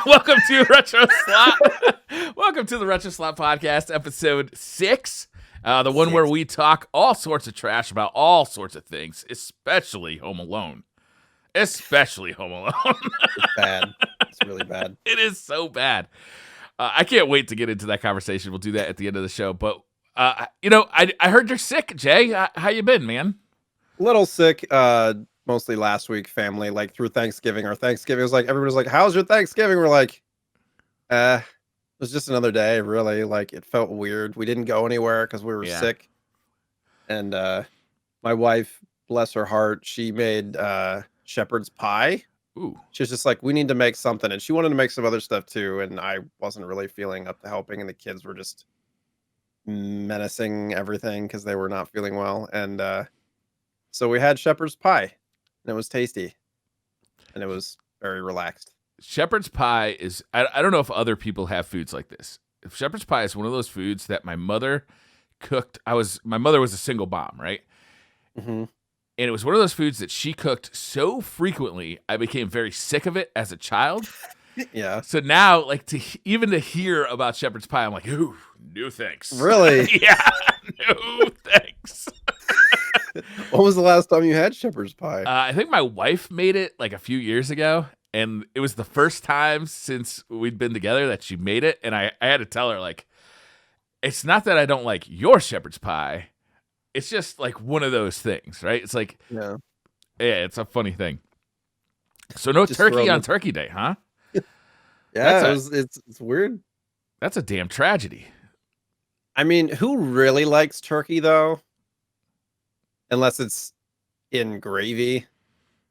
Welcome to RetroSlot. Welcome to the RetroSlot podcast, episode 6. The one where we talk all sorts of trash about all sorts of things, especially Home Alone. Especially Home Alone. It's bad. It's really bad. It is so bad. I can't wait to get into that conversation. We'll do that at the end of the show. But, I heard you're sick, Jay. How you been, man? A little sick. Mostly last week, family, like through Thanksgiving. Our Thanksgiving was like, everybody's like, how's your Thanksgiving? We're like, it was just another day, really. Like, it felt weird. We didn't go anywhere because we were sick. And my wife, bless her heart, she made shepherd's pie. Ooh. She was just like, we need to make something. And she wanted to make some other stuff too. And I wasn't really feeling up to helping. And the kids were just menacing everything because they were not feeling well. And so we had shepherd's pie. And it was tasty, and it was very relaxed. Shepherd's pie is, I don't know if other people have foods like this. Shepherd's pie is one of those foods that my mother cooked. My mother was a single mom, right? Mm-hmm. And it was one of those foods that she cooked so frequently, I became very sick of it as a child. Yeah. So now, like, to hear about shepherd's pie, I'm like, ooh, no thanks. Really? Yeah, no thanks. When was the last time you had shepherd's pie? I think my wife made it like a few years ago, and it was the first time since we'd been together that she made it, and I had to tell her, like, it's not that I don't like your shepherd's pie, it's just like one of those things, right? It's like, yeah, it's a funny thing. So no just turkey on Turkey Day, huh? Yeah, it's weird. That's a damn tragedy. I mean, who really likes turkey, though? Unless it's in gravy.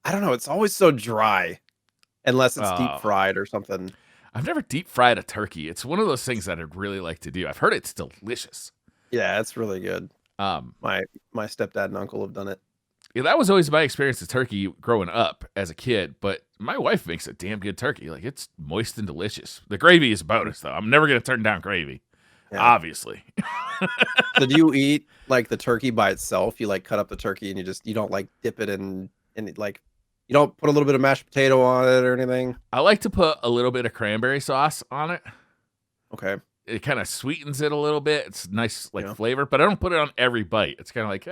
I don't know. It's always so dry. Unless it's deep fried or something. I've never deep fried a turkey. It's one of those things that I'd really like to do. I've heard it's delicious. Yeah, it's really good. My stepdad and uncle have done it. Yeah, that was always my experience with turkey growing up as a kid. But my wife makes a damn good turkey. Like, it's moist and delicious. The gravy is a bonus, though. I'm never going to turn down gravy. Yeah. Obviously. So do you eat like the turkey by itself? You like cut up the turkey and you don't like dip it in like, you don't put a little bit of mashed potato on it or anything? I like to put a little bit of cranberry sauce on it. Okay. It kind of sweetens it a little bit. It's nice flavor, but I don't put it on every bite. It's kind of like,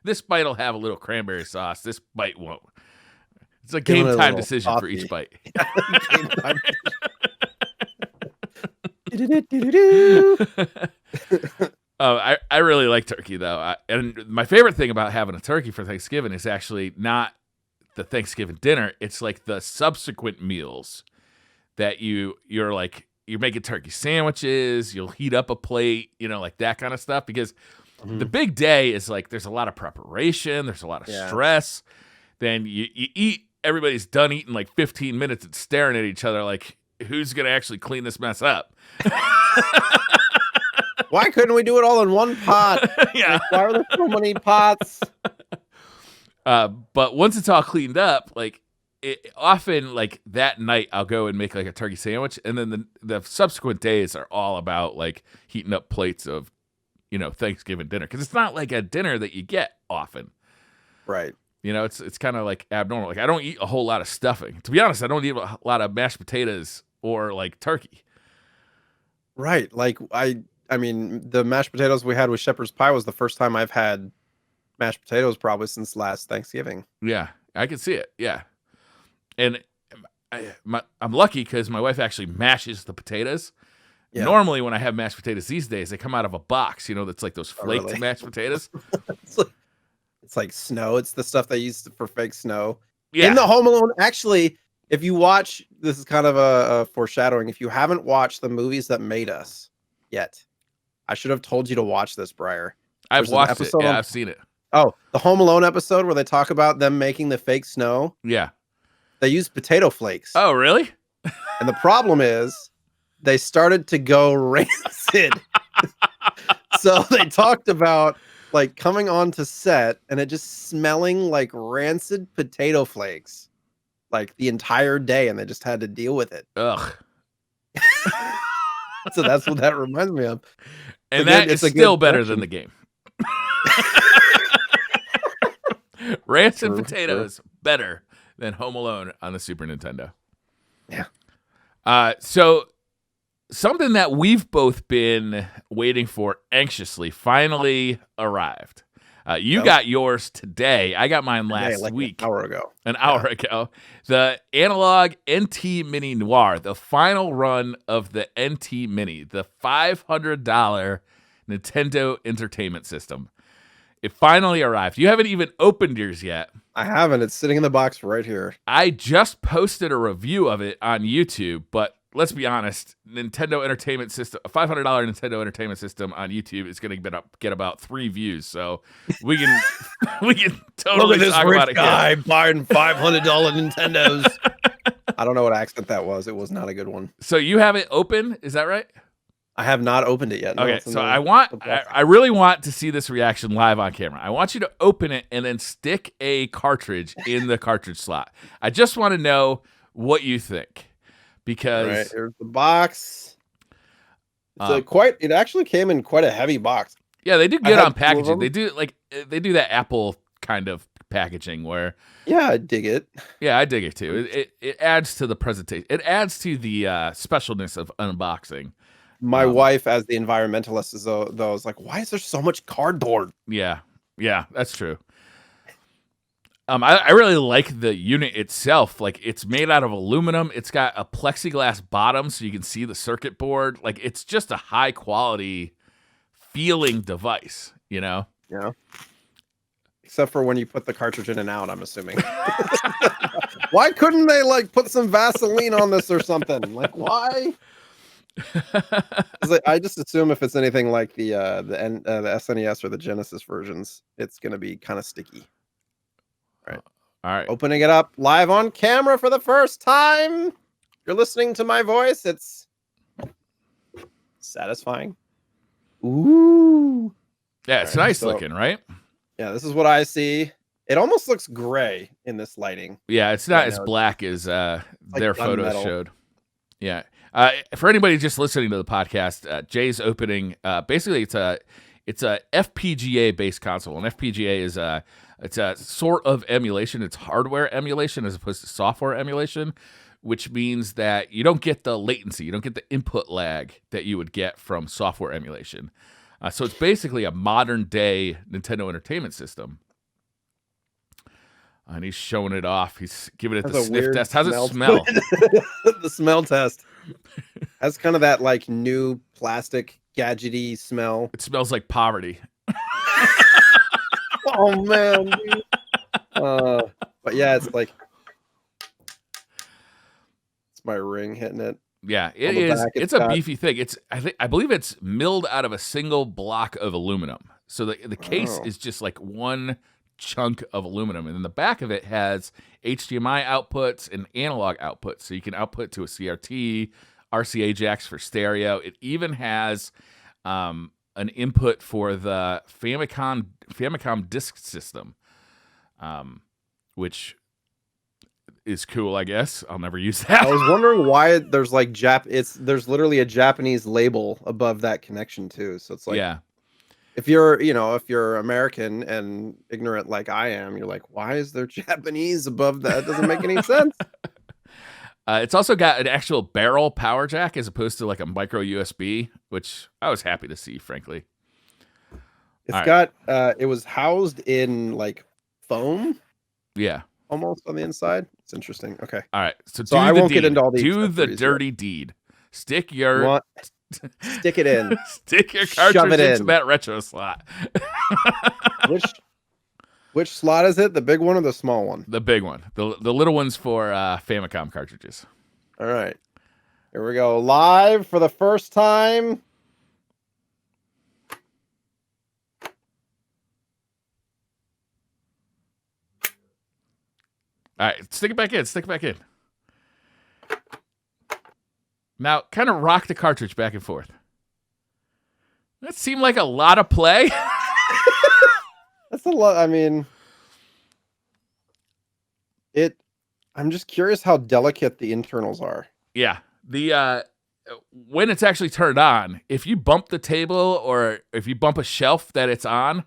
this bite will have a little cranberry sauce. This bite won't. It's a game time decision for each bite. Game time. I really like turkey, though. And my favorite thing about having a turkey for Thanksgiving is actually not the Thanksgiving dinner. It's like the subsequent meals that you're making turkey sandwiches. You'll heat up a plate, like that kind of stuff. Because the big day is like there's a lot of preparation. There's a lot of stress. Then you eat. Everybody's done eating like 15 minutes and staring at each other like, who's going to actually clean this mess up? Why couldn't we do it all in one pot? Yeah. Like, why are there so many pots? But once it's all cleaned up, like often like that night I'll go and make like a turkey sandwich. And then the subsequent days are all about like heating up plates of, Thanksgiving dinner. Cause it's not like a dinner that you get often. Right. It's kind of like abnormal. Like I don't eat a whole lot of stuffing. To be honest, I don't eat a lot of mashed potatoes or like turkey. Right. Like I mean, the mashed potatoes we had with shepherd's pie was the first time I've had mashed potatoes probably since last Thanksgiving. Yeah, I can see it. Yeah. And I'm lucky because my wife actually mashes the potatoes. Yeah. Normally when I have mashed potatoes these days, they come out of a box, that's like those flaked mashed potatoes. It's like snow. It's the stuff they use for fake snow. Yeah. In the Home Alone, actually, if you watch, this is kind of a foreshadowing. If you haven't watched the movies that made us yet, I should have told you to watch this, Briar. I've watched it. Yeah, I've seen it. Oh, the Home Alone episode where they talk about them making the fake snow. Yeah. They use potato flakes. Oh, really? And the problem is they started to go rancid. So they talked about like coming onto set and it just smelling like rancid potato flakes like the entire day, and they just had to deal with it. Ugh. So that's what that reminds me of. And that is still better than the game. Rancid potatoes better than Home Alone on the Super Nintendo. Yeah. So something that we've both been waiting for anxiously finally arrived. You got yours today. I got mine last week. An hour ago. An hour ago. The Analogue NT Mini Noir, the final run of the NT Mini, the $500 Nintendo Entertainment System. It finally arrived. You haven't even opened yours yet. I haven't. It's sitting in the box right here. I just posted a review of it on YouTube, but let's be honest, Nintendo Entertainment System, a $500 Nintendo Entertainment System on YouTube is going to get about 3 views. So we can totally Look at this talk rich about it. Guy buying $500 Nintendos. I don't know what accent that was. It was not a good one. So you have it open, is that right? I have not opened it yet. No, okay, so I really want to see this reaction live on camera. I want you to open it and then stick a cartridge in the cartridge slot. I just want to know what you think. Because right, here's the box. It's it actually came in quite a heavy box. Yeah, they do good on packaging. They do that Apple kind of packaging where I dig it. Yeah, I dig it too. It adds to the presentation. It adds to the specialness of unboxing. My wife, as the environmentalist, is like, why is there so much cardboard? Yeah, that's true. I really like the unit itself. Like, it's made out of aluminum. It's got a plexiglass bottom so you can see the circuit board. Like, it's just a high quality feeling device, you know? Yeah. Except for when you put the cartridge in and out, I'm assuming. Why couldn't they put some Vaseline on this or something? Why? I just assume if it's anything like the SNES or the Genesis versions, it's gonna be kind of sticky. All right. Opening it up live on camera for the first time. You're listening to my voice. It's satisfying. Ooh. Yeah, it's nice looking, right? Yeah, this is what I see. It almost looks gray in this lighting. Yeah, it's not as black as their photos showed. Yeah. For anybody just listening to the podcast, Jay's opening. Basically, it's a FPGA based console. And FPGA is it's a sort of emulation. It's hardware emulation as opposed to software emulation, which means that you don't get the latency, you don't get the input lag that you would get from software emulation. So it's basically a modern day Nintendo Entertainment System. And he's showing it off. He's giving it the sniff test. How's it smell? The smell test. That's kind of that new plastic gadgety smell. It smells like poverty. Oh man, dude. But yeah, it's my ring hitting it. Yeah, it is. It's a beefy thing. I believe it's milled out of a single block of aluminum. So the case is just one chunk of aluminum, and then the back of it has HDMI outputs and analog outputs, so you can output to a CRT, RCA jacks for stereo. It even has an input for the Famicom disk system, which is cool, I guess. I'll never use that. I was wondering why there's there's literally a Japanese label above that connection too. So it's yeah. If you're American and ignorant like I am, you're like, why is there Japanese above that? It doesn't make any sense. It's also got an actual barrel power jack as opposed to a micro USB, which I was happy to see, frankly. It's got it was housed in foam. Yeah. Almost on the inside. It's interesting. Okay. All right. So I won't get into all these. Do the dirty deed. Stick your stick it in. Stick your cartridge into that retro slot. Which slot is it? The big one or the small one? The big one. The little ones for Famicom cartridges. All right. Here we go. Live for the first time. All right. Stick it back in. Stick it back in. Now, kind of rock the cartridge back and forth. That seemed like a lot of play. That's a lot. I mean, I'm just curious how delicate the internals are. Yeah. The when it's actually turned on, if you bump the table or if you bump a shelf that it's on,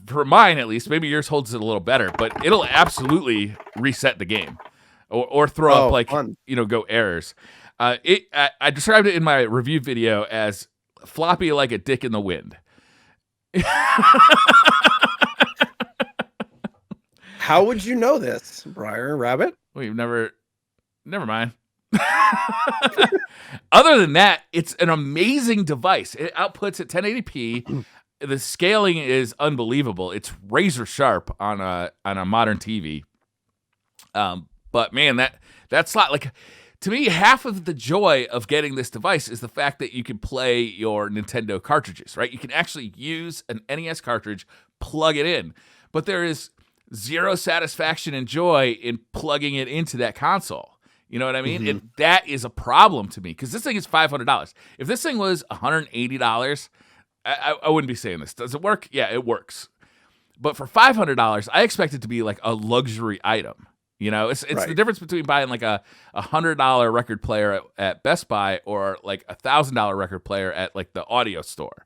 for mine at least, maybe yours holds it a little better, but it'll absolutely reset the game or throw up fun. Go errors. I described it in my review video as floppy like a dick in the wind. How would you know this, Briar Rabbit? We've never mind. Other than that, it's an amazing device. It outputs at 1080p. The scaling is unbelievable. It's razor sharp on a modern TV. But man, that slot, like, to me, half of the joy of getting this device is the fact that you can play your Nintendo cartridges, right? You can actually use an NES cartridge, plug it in, but there is zero satisfaction and joy in plugging it into that console. You know what I mean? Mm-hmm. That is a problem to me because this thing is $500. If this thing was $180, I wouldn't be saying this. Does it work? Yeah, it works. But for $500, I expect it to be like a luxury item. You know, it's Right. the difference between buying like a $100 record player at Best Buy or like $1,000 record player at like the audio store.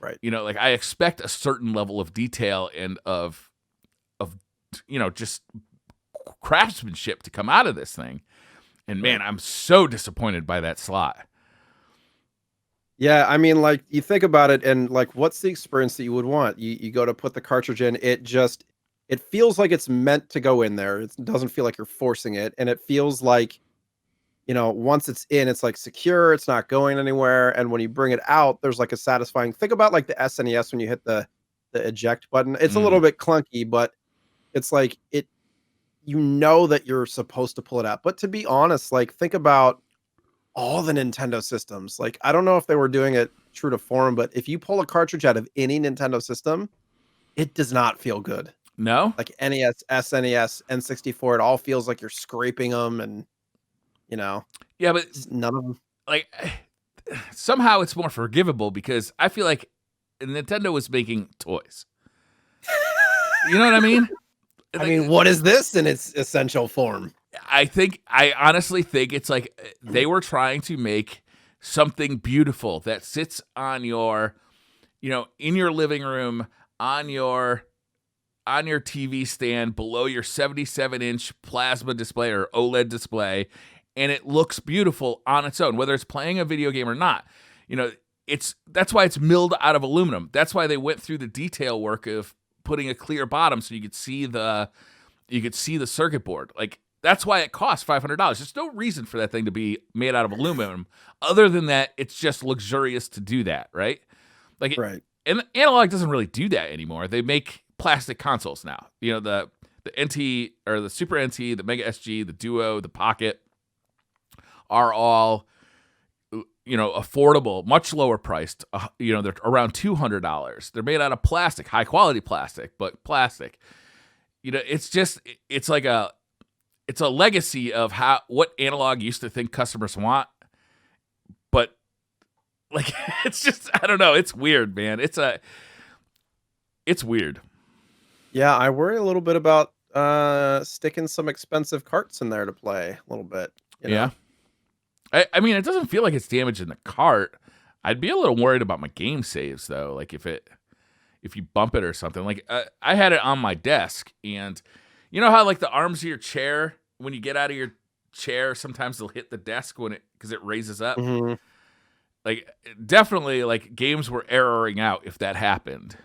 Right. You know, like I expect a certain level of detail and of just craftsmanship to come out of this thing. And man, I'm so disappointed by that slot. Yeah, I mean, like, you think about it, and like, what's the experience that you would want? You go to put the cartridge in, it feels like it's meant to go in there. It doesn't feel like you're forcing it, and it feels like, once it's in, it's like secure, it's not going anywhere, and when you bring it out, there's like a satisfying. Think about like the SNES when you hit the eject button. It's a little bit clunky, but it's like that you're supposed to pull it out. But to be honest, like, think about all the Nintendo systems. Like, I don't know if they were doing it true to form, but if you pull a cartridge out of any Nintendo system, it does not feel good. No? Like NES, SNES, N64, it all feels like you're scraping them, and Yeah, but none of them. like somehow it's more forgivable because I feel like Nintendo was making toys. You know what I mean? I mean, what is this in its essential form? I honestly think it's like they were trying to make something beautiful that sits on your, in your living room, on your TV stand below your 77-inch plasma display or OLED display, and it looks beautiful on its own, whether it's playing a video game or not. That's why it's milled out of aluminum. That's why they went through the detail work of putting a clear bottom so you could see the circuit board. Like, that's why it costs $500. There's no reason for that thing to be made out of aluminum other than that it's just luxurious to do that, right? Like, Right. And Analogue doesn't really do that anymore. They make plastic consoles now. The NT or the Super NT, the Mega SG, the Duo, the Pocket are all affordable, much lower priced. They're around $200. They're made out of plastic, high quality plastic, but plastic. It's a legacy of what Analogue used to think customers want, but like it's just, I don't know, it's weird, man. It's weird. Yeah, I worry a little bit about sticking some expensive carts in there to play a little bit. Yeah. I mean, it doesn't feel like it's damaging the cart. I'd be a little worried about my game saves though. Like if you bump it or something. Like I had it on my desk, and you know how like the arms of your chair, when you get out of your chair, sometimes they'll hit the desk because it raises up. Mm-hmm. Like definitely, like games were erroring out if that happened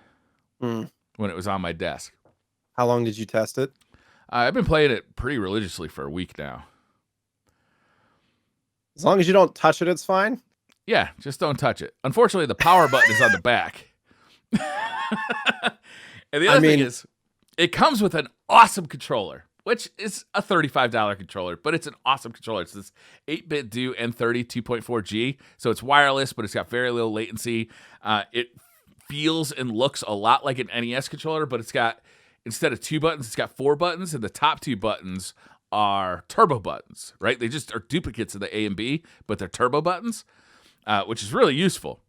when it was on my desk. How long did you test it? I've been playing it pretty religiously for a week now. As long as you don't touch it, it's fine. Yeah, just don't touch it. Unfortunately, the power button is on the back. And the other thing is, it comes with an awesome controller, which is a $35 controller, but it's an awesome controller. It's this 8-bit Do N30 2.4G, so it's wireless, but it's got very low latency. It feels and looks a lot like an NES controller, but it's got, instead of 2 buttons, it's got 4 buttons, and the top 2 buttons are turbo buttons, right? They just are duplicates of the A and B, but they're turbo buttons, which is really useful.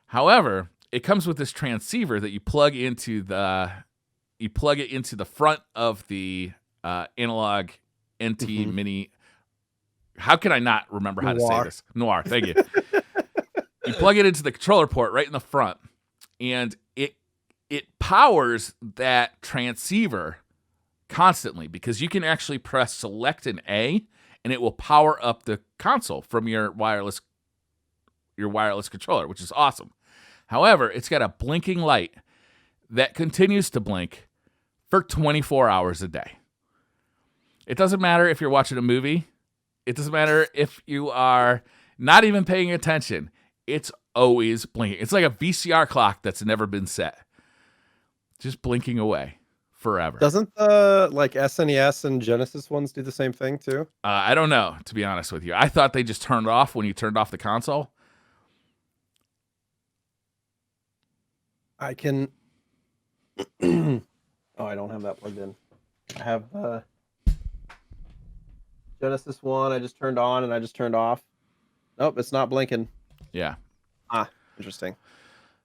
However, it comes with this transceiver that you plug into it into the front of the Analogue NT Mini. How can I not remember how to say this? Noir, thank you. You plug it into the controller port right in the front, and it powers that transceiver constantly because you can actually press select and A, and it will power up the console from your wireless controller, which is awesome. However, it's got a blinking light that continues to blink for 24 hours a day. It doesn't matter if you're watching a movie. It doesn't matter if you are not even paying attention. It's always blinking. It's like a VCR clock that's never been set. Just blinking away forever. Doesn't the SNES and Genesis ones do the same thing too? I don't know, to be honest with you. I thought they just turned off when you turned off the console. I can... Oh, I don't have that plugged in. I have Genesis one. I just turned on and I just turned off. Nope, it's not blinking. Yeah. Interesting.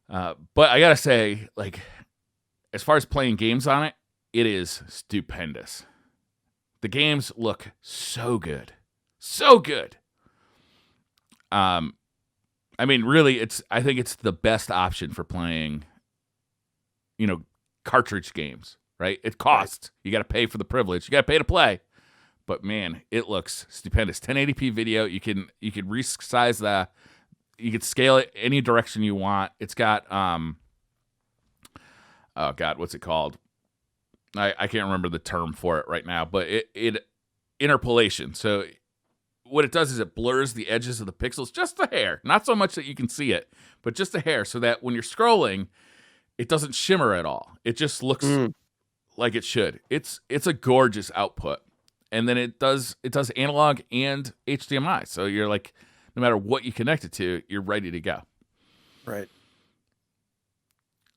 But I gotta say, like, as far as playing games on it, it is stupendous. The games look so good. So good. I mean, really, I think it's the best option for playing, cartridge games, right? It costs. Right. You got to pay for the privilege. You got to pay to play. But man, it looks stupendous. 1080p video. You can resize you can scale it any direction you want. It's got oh God, what's it called? I can't remember the term for it right now, but it interpolation. So what it does is it blurs the edges of the pixels just a hair. Not so much that you can see it, but just a hair, so that when you're scrolling, it doesn't shimmer at all. It just looks like it should. It's a gorgeous output. And then it does analog and HDMI. So you're like, no matter what you connect it to, you're ready to go. Right.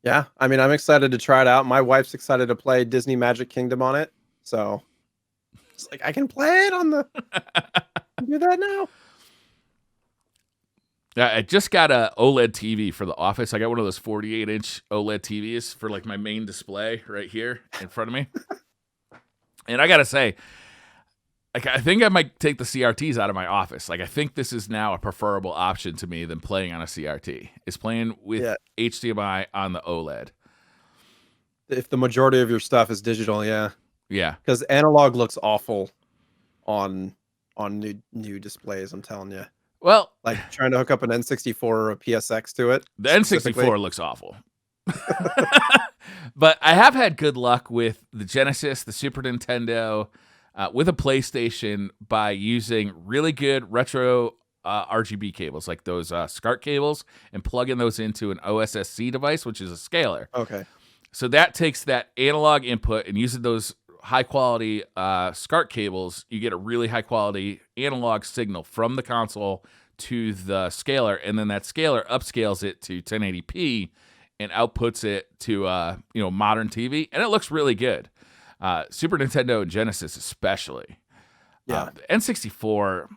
Yeah, I mean, I'm excited to try it out. My wife's excited to play Disney Magic Kingdom on it. So it's like, I can play it on the... do that now. I just got a OLED TV for the office. I got one of those 48-inch OLED TVs for like my main display right here in front of me. And I got to say, like, I think I might take the CRTs out of my office. Like, I think this is now a preferable option to me than playing on a CRT. Is playing with HDMI on the OLED. If the majority of your stuff is digital, yeah. Yeah. Because analog looks awful on new displays, I'm telling you. Well, like trying to hook up an N64 or a PSX to it. The N64 looks awful. But I have had good luck with the Genesis, the Super Nintendo, with a PlayStation by using really good retro RGB cables, like those SCART cables, and plugging those into an OSSC device, which is a scaler. Okay. So that takes that analog input, and using those high-quality SCART cables, you get a really high-quality analog signal from the console to the scaler, and then that scaler upscales it to 1080p and outputs it to modern TV, and it looks really good. Super Nintendo and Genesis especially. Yeah. The N64,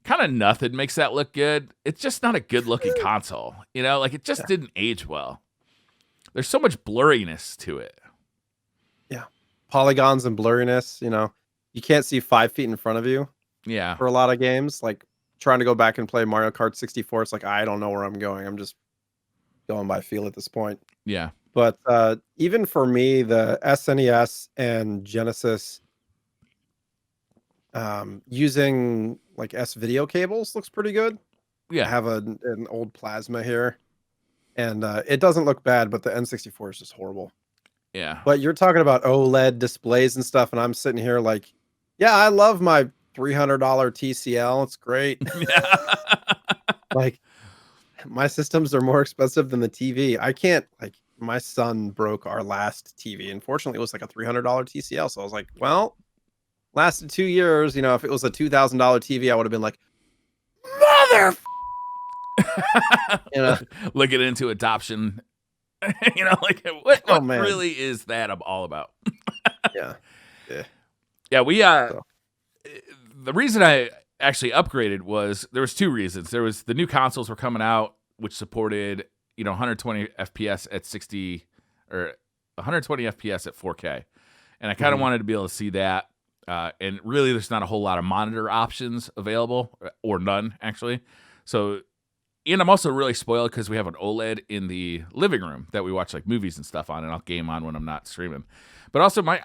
kind of nothing makes that look good. It's just not a good-looking console. Like it just didn't age well. There's so much blurriness to it. Yeah. Polygons and blurriness, you can't see 5 feet in front of you. Yeah. For a lot of games, like trying to go back and play Mario Kart 64, it's like, I don't know where I'm going. I'm just going by feel at this point. Yeah. But even for me, the SNES and Genesis using like S-video cables looks pretty good. Yeah. I have an old plasma here, and it doesn't look bad, but the N64 is just horrible. Yeah. But you're talking about OLED displays and stuff, and I'm sitting here like, yeah, I love my $300 TCL. It's great. Yeah. Like, my systems are more expensive than the TV. I can't, like, my son broke our last TV. Unfortunately, it was like a $300 TCL. So I was like, well, lasted 2 years. If it was a $2,000 TV, I would have been like, mother. Looking into adoption. Like what really is that all about? Yeah. We the reason I actually upgraded was there was two reasons. There was the new consoles were coming out, which supported 120 FPS at 60 or 120 FPS at 4K, and I kind of wanted to be able to see that. And really, there's not a whole lot of monitor options available, or none actually. So, and I'm also really spoiled because we have an OLED in the living room that we watch like movies and stuff on, and I'll game on when I'm not streaming. But also, my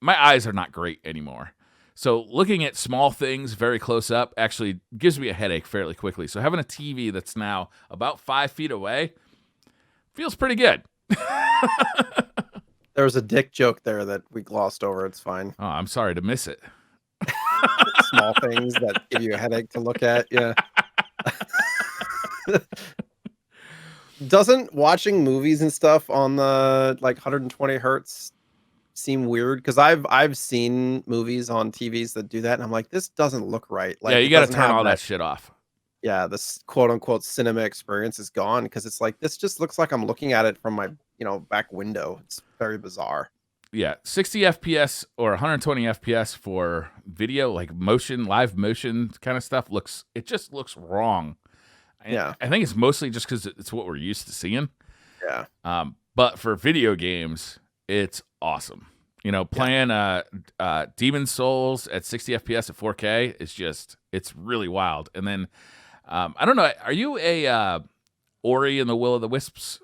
eyes are not great anymore. So looking at small things very close up actually gives me a headache fairly quickly. So having a TV that's now about 5 feet away feels pretty good. There was a dick joke there that we glossed over. It's fine. Oh, I'm sorry to miss it. Small things that give you a headache to look at. Yeah. Doesn't watching movies and stuff on the like 120 hertz seem weird? Because I've seen movies on TVs that do that, and I'm like, this doesn't look right. Like, Yeah, you it got to doesn't turn have all that shit off. Yeah, this quote unquote cinema experience is gone because it's like this just looks like I'm looking at it from my back window. It's very bizarre. Yeah, 60 FPS or 120 FPS for video, like live motion kind of stuff just looks wrong. Yeah. I think it's mostly just because it's what we're used to seeing. Yeah. But for video games, it's awesome. Playing Demon's Souls at 60 FPS at 4K is it's really wild. And then, I don't know, are you a Ori and the Will of the Wisps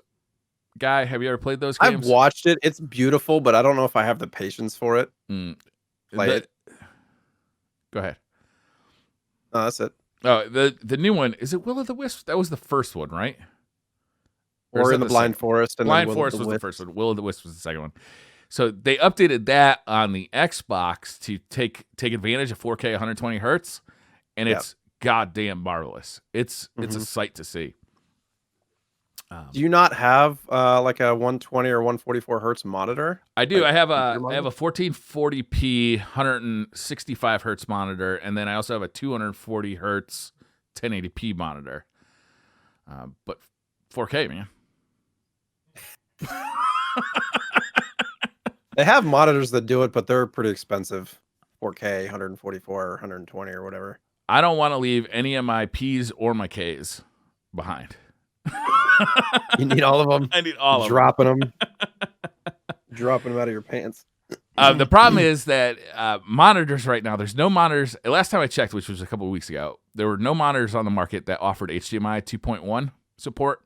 guy? Have you ever played those games? I've watched it. It's beautiful, but I don't know if I have the patience for it. Play it. Go ahead. No, that's it. Oh, the new one, is it Will of the Wisps? That was the first one, right? Or in the Blind Forest. And Blind Forest was the first one. Will of the Wisps was the second one. So they updated that on the Xbox to take advantage of 4K 120 hertz, and it's goddamn marvelous. It's a sight to see. Do you not have like a 120 or 144 hertz monitor? I do. I have a 1440p 165 hertz monitor, and then I also have a 240 hertz 1080p monitor. But 4K, man. They have monitors that do it, but they're pretty expensive. 4K, 144 or 120 or whatever. I don't want to leave any of my P's or my K's behind. You need all of them. I need all of them. Dropping them. Dropping them out of your pants. The problem is that monitors right now, there's no monitors. Last time I checked, which was a couple of weeks ago, there were no monitors on the market that offered HDMI 2.1 support.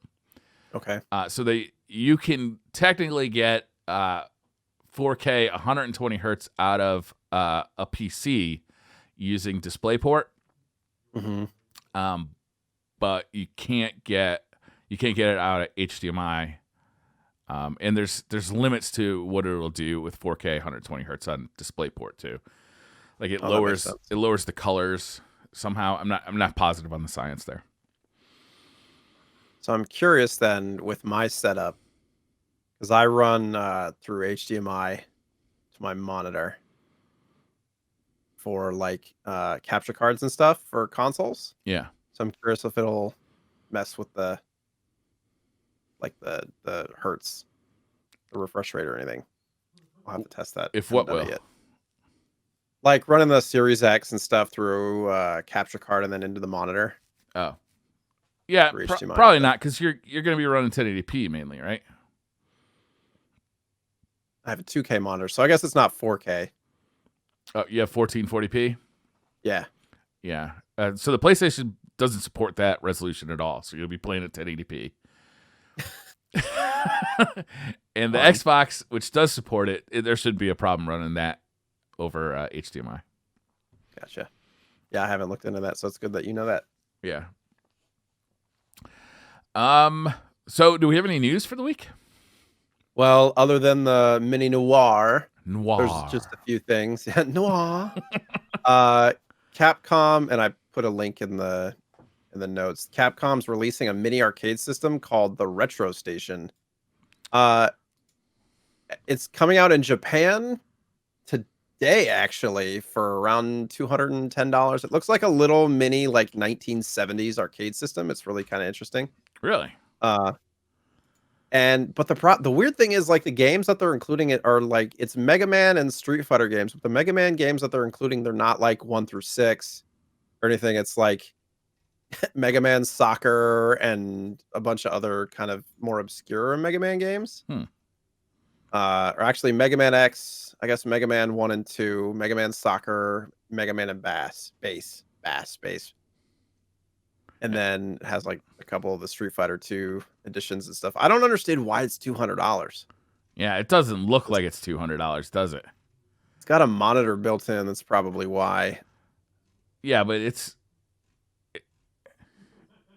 Okay. So you can technically get 4K 120 hertz out of a PC using DisplayPort. But you can't get it out of HDMI. And there's limits to what it'll do with 4K 120 hertz on DisplayPort too. Like it lowers the colors somehow. I'm not positive on the science there. So I'm curious then with my setup, because I run through HDMI to my monitor for like capture cards and stuff for consoles. Yeah. So I'm curious if it'll mess with the hertz, the refresh rate or anything. I'll have to test that. If what will? Like running the Series X and stuff through capture card and then into the monitor. Oh. Yeah, probably not, because you're going to be running 1080p mainly, right? I have a 2K monitor, so I guess it's not 4K. Oh, you have 1440p? Yeah. Yeah. So the PlayStation doesn't support that resolution at all, so you'll be playing at 1080p. And the Xbox, which does support it, there shouldn't be a problem running that over HDMI. Gotcha. Yeah, I haven't looked into that, so it's good that you know that. Yeah. So do we have any news for the week? Well, other than the mini Noir, Noir. There's just a few things. Yeah, Noir. Capcom, and I put a link in the notes. Capcom's releasing a mini arcade system called the Retro Station. It's coming out in Japan today, actually, for around $210. It looks like a little mini, like 1970s arcade system. It's really kind of interesting. Really? But the weird thing is, like, the games that they're including it are like it's Mega Man and Street Fighter games. But the Mega Man games that they're including, they're not like 1 through 6 or anything. It's like Mega Man Soccer and a bunch of other kind of more obscure Mega Man games. Or actually Mega Man X, I guess Mega Man 1 and 2, Mega Man Soccer, Mega Man and Bass. And then it has like a couple of the Street Fighter 2 editions and stuff. I don't understand why it's $200. Yeah, it doesn't look like it's $200, does it? It's got a monitor built in. That's probably why. Yeah, but it's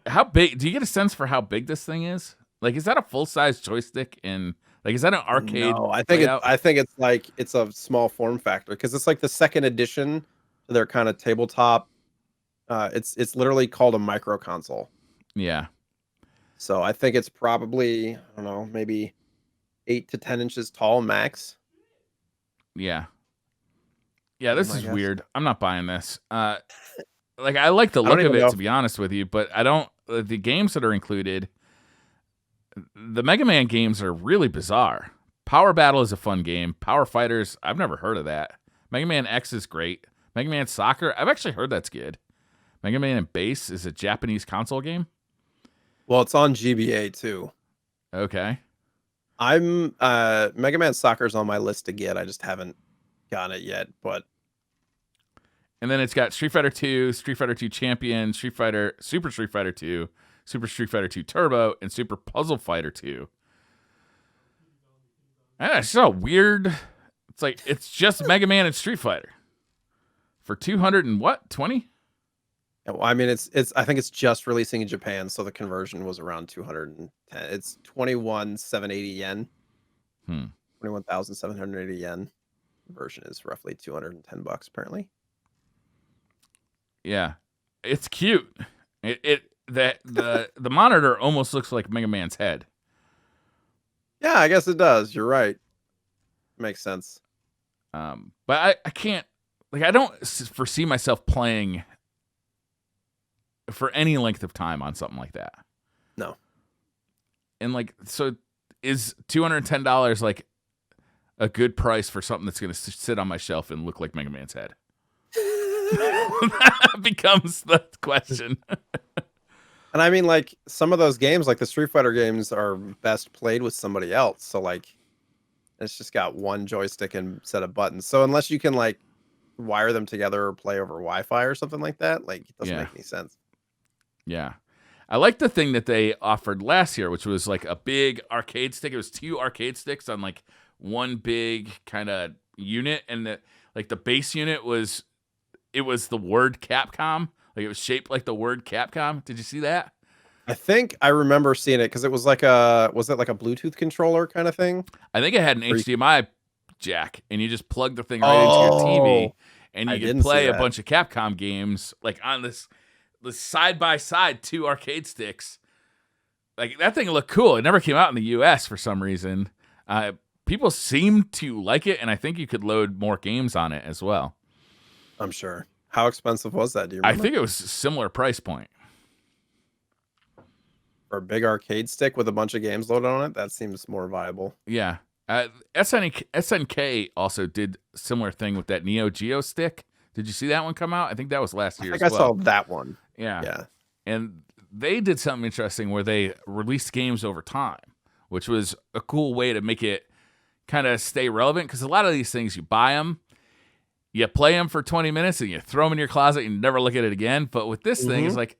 how big? Do you get a sense for how big this thing is? Like, is that a full size joystick? And like, is that an arcade No, layout? I think it's like it's a small form factor because it's like the second edition to their kind of tabletop. It's literally called a micro console. Yeah, So I think it's probably, I don't know, maybe 8 to 10 inches tall max. yeah, yeah. Be This my is guess. weird. I'm not buying this. Like, I like the I don't look of even it, know. to be honest with you, but I don't. The games that are included, the Mega Man games are really bizarre. Power Battle is a fun game. Power Fighters, I've never heard of that. Mega Man X is great. Mega Man Soccer, I've actually heard that's good. Mega Man and Bass is a Japanese console game. Well, it's on GBA too. Okay. I'm Mega Man Soccer's on my list to get. I just haven't gotten it yet, but And then it's got Street Fighter 2, Street Fighter 2 Champion, Super Street Fighter 2, Super Street Fighter 2 Turbo, and Super Puzzle Fighter 2. And it's so weird. It's like it's just Mega Man and Street Fighter for 200 and what? 20? yeah, well, I mean it's I think it's just releasing in Japan, so the conversion was around 210. It's 21,780 yen. Hmm. 21,780 yen. Version is roughly $210 apparently. Yeah. It's cute. The monitor almost looks like Mega Man's head. Yeah, I guess it does. You're right. Makes sense. But I can't, like, I don't foresee myself playing for any length of time on something like that. No. And like, so is $210 like a good price for something that's going to sit on my shelf and look like Mega Man's head? That becomes the question. And I mean, like, some of those games, like the Street Fighter games, are best played with somebody else. So, like, it's just got one joystick and set of buttons. So, unless you can, like, wire them together or play over Wi-Fi or something like that, like, it doesn't Yeah. make any sense. Yeah. I like the thing that they offered last year, which was like a big arcade stick. It was 2 arcade sticks on like one big kind of unit, and the base unit was the word Capcom. Like, it was shaped like the word Capcom. Did you see that? I think I remember seeing it because it was like was it like a Bluetooth controller kind of thing? I think it had an Or you- HDMI jack, and you just plug the thing right into your TV, and I you could didn't see play a that. bunch of Capcom games like on this side by side 2 arcade sticks. Like, that thing looked cool. It never came out in the US for some reason. People seem to like it, and I think you could load more games on it as well. I'm sure. How expensive was that? Do you I remember? think it was a similar price point. For a big arcade stick with a bunch of games loaded on it, that seems more viable. Yeah. SNK also did a similar thing with that Neo Geo stick. Did you see that one come out? I think that was last I year think as I saw well. that one. Yeah. Yeah. And they did something interesting where they released games over time, which was a cool way to make it kind of stay relevant, because a lot of these things, you buy them, you play them for 20 minutes, and you throw them in your closet and you never look at it again. But with this thing, it's like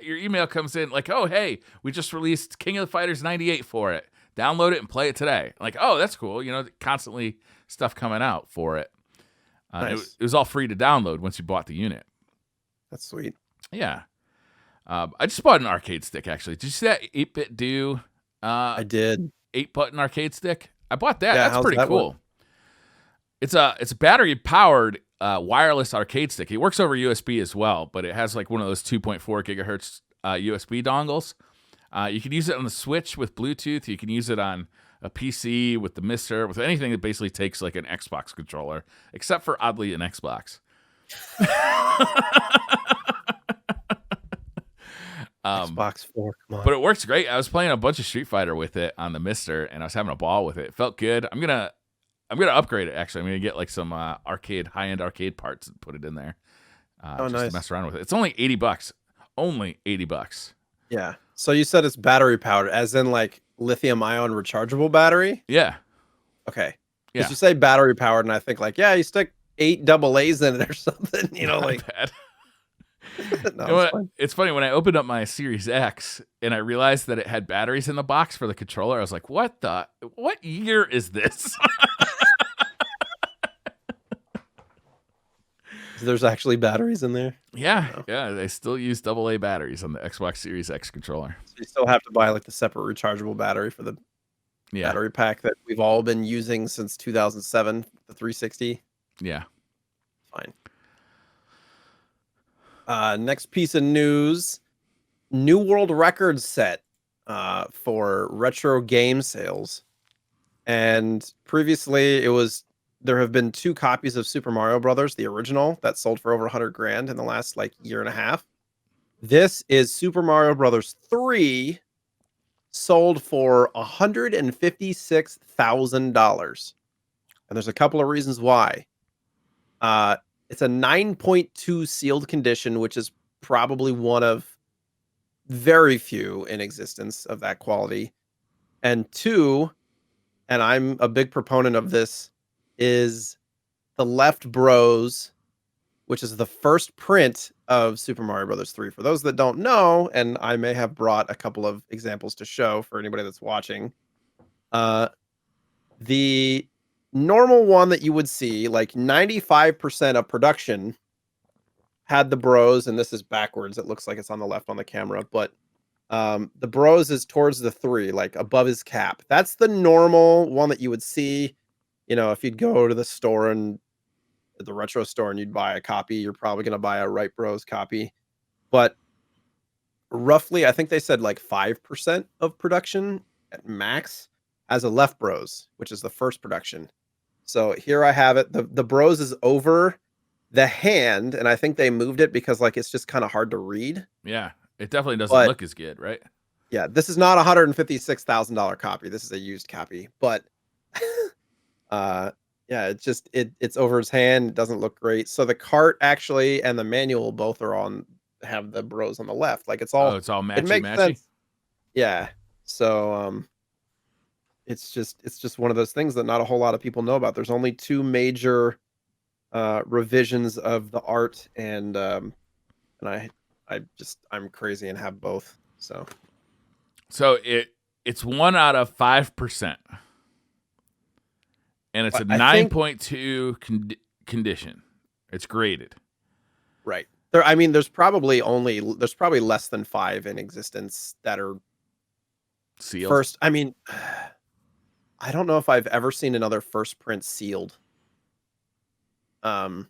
your email comes in like, oh, hey, we just released King of the Fighters 98 for it. Download it and play it today. Like, oh, that's cool. You know, constantly stuff coming out for it. Nice. It was all free to download once you bought the unit. That's sweet. Yeah. I just bought an arcade stick, actually. Did you see that 8-Bit Do I did. 8-button arcade stick? I bought that. Yeah, That's how's pretty that cool. It's a battery powered wireless arcade stick. It works over USB as well, but it has like one of those 2.4 gigahertz USB dongles. You can use it on the Switch with Bluetooth. You can use it on a PC with the Mister, with anything that basically takes like an Xbox controller, except for oddly an Xbox. Xbox 4, come on. But it works great. I was playing a bunch of Street Fighter with it on the Mister, and I was having a ball with it. It felt good. I'm gonna upgrade it. Actually, I'm gonna get like some high end arcade parts and put it in there. Just nice. to mess around with it. It's only $80. Only $80. Yeah. So you said it's battery powered, as in like lithium ion rechargeable battery? Yeah. Okay. Yeah. Because you say battery powered, and I think like, yeah, you stick 8 AA's in it or something. You know, Not like bad. no, You know it's what? fine. It's funny, when I opened up my Series X and I realized that it had batteries in the box for the controller, I was like, what year is this? So there's actually batteries in there. Yeah, No. yeah, they still use AA batteries on the Xbox Series X controller. So you still have to buy like the separate rechargeable battery for the Yeah, battery pack that we've all been using since 2007, the 360. yeah. Fine. Next piece of news, new world record set for retro game sales. And previously there have been 2 copies of Super Mario Brothers, the original, that sold for over 100 grand in the last like year and a half. This is Super Mario Brothers 3 sold for $156,000. And there's a couple of reasons why. Uh, it's a 9.2 sealed condition, which is probably one of very few in existence of that quality. And 2, and I'm a big proponent of this, is the Left Bros, which is the first print of Super Mario Brothers 3. For those that don't know, and I may have brought a couple of examples to show for anybody that's watching, the normal one that you would see, like 95% of production had the Bros, and this is backwards. It looks like it's on the left on the camera, but the Bros is towards the 3, like above his cap. That's the normal one that you would see. You know, if you'd go to the store and the retro store and you'd buy a copy, you're probably going to buy a Right Bros copy. But roughly, I think they said like 5% of production at max as a Left Bros, which is the first production. So here I have it. The Bros is over the hand, and I think they moved it because like it's just kind of hard to read. Yeah, it definitely doesn't But look as good, right? yeah, this is not a $156,000 copy. This is a used copy, but uh yeah, it's over his hand. It doesn't look great. So the cart actually and the manual both are on have the Bros on the left. Like Oh, it's all it matchy makes matchy. sense. Yeah. So it's just one of those things that not a whole lot of people know about. There's only 2 major revisions of the art, and I'm crazy and have both. So So it's 1 out of 5%, and it's but a I nine think point two condition. It's graded, right. There I mean there's probably less than 5 in existence that are sealed. first. I mean, I don't know if I've ever seen another first print sealed. Um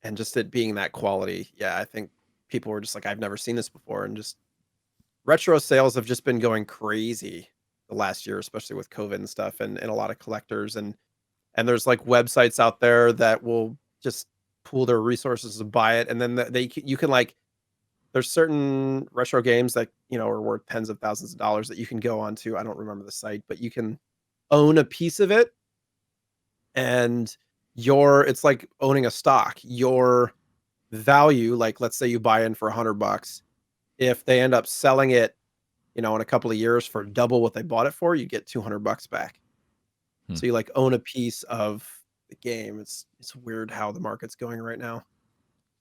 and just it being that quality. Yeah, I think people were just like I've never seen this before, and just retro sales have just been going crazy the last year, especially with COVID and stuff, and a lot of collectors, and there's like websites out there that will just pool their resources to buy it, and then you can like there's certain retro games that are worth tens of thousands of dollars that you can go onto. I don't remember the site, but you can own a piece of it, and it's like owning a stock. Your value, like let's say you buy in for $100, if they end up selling it, in a couple of years for double what they bought it for, you get $200 back. Hmm. So you like own a piece of the game. It's weird how the market's going right now.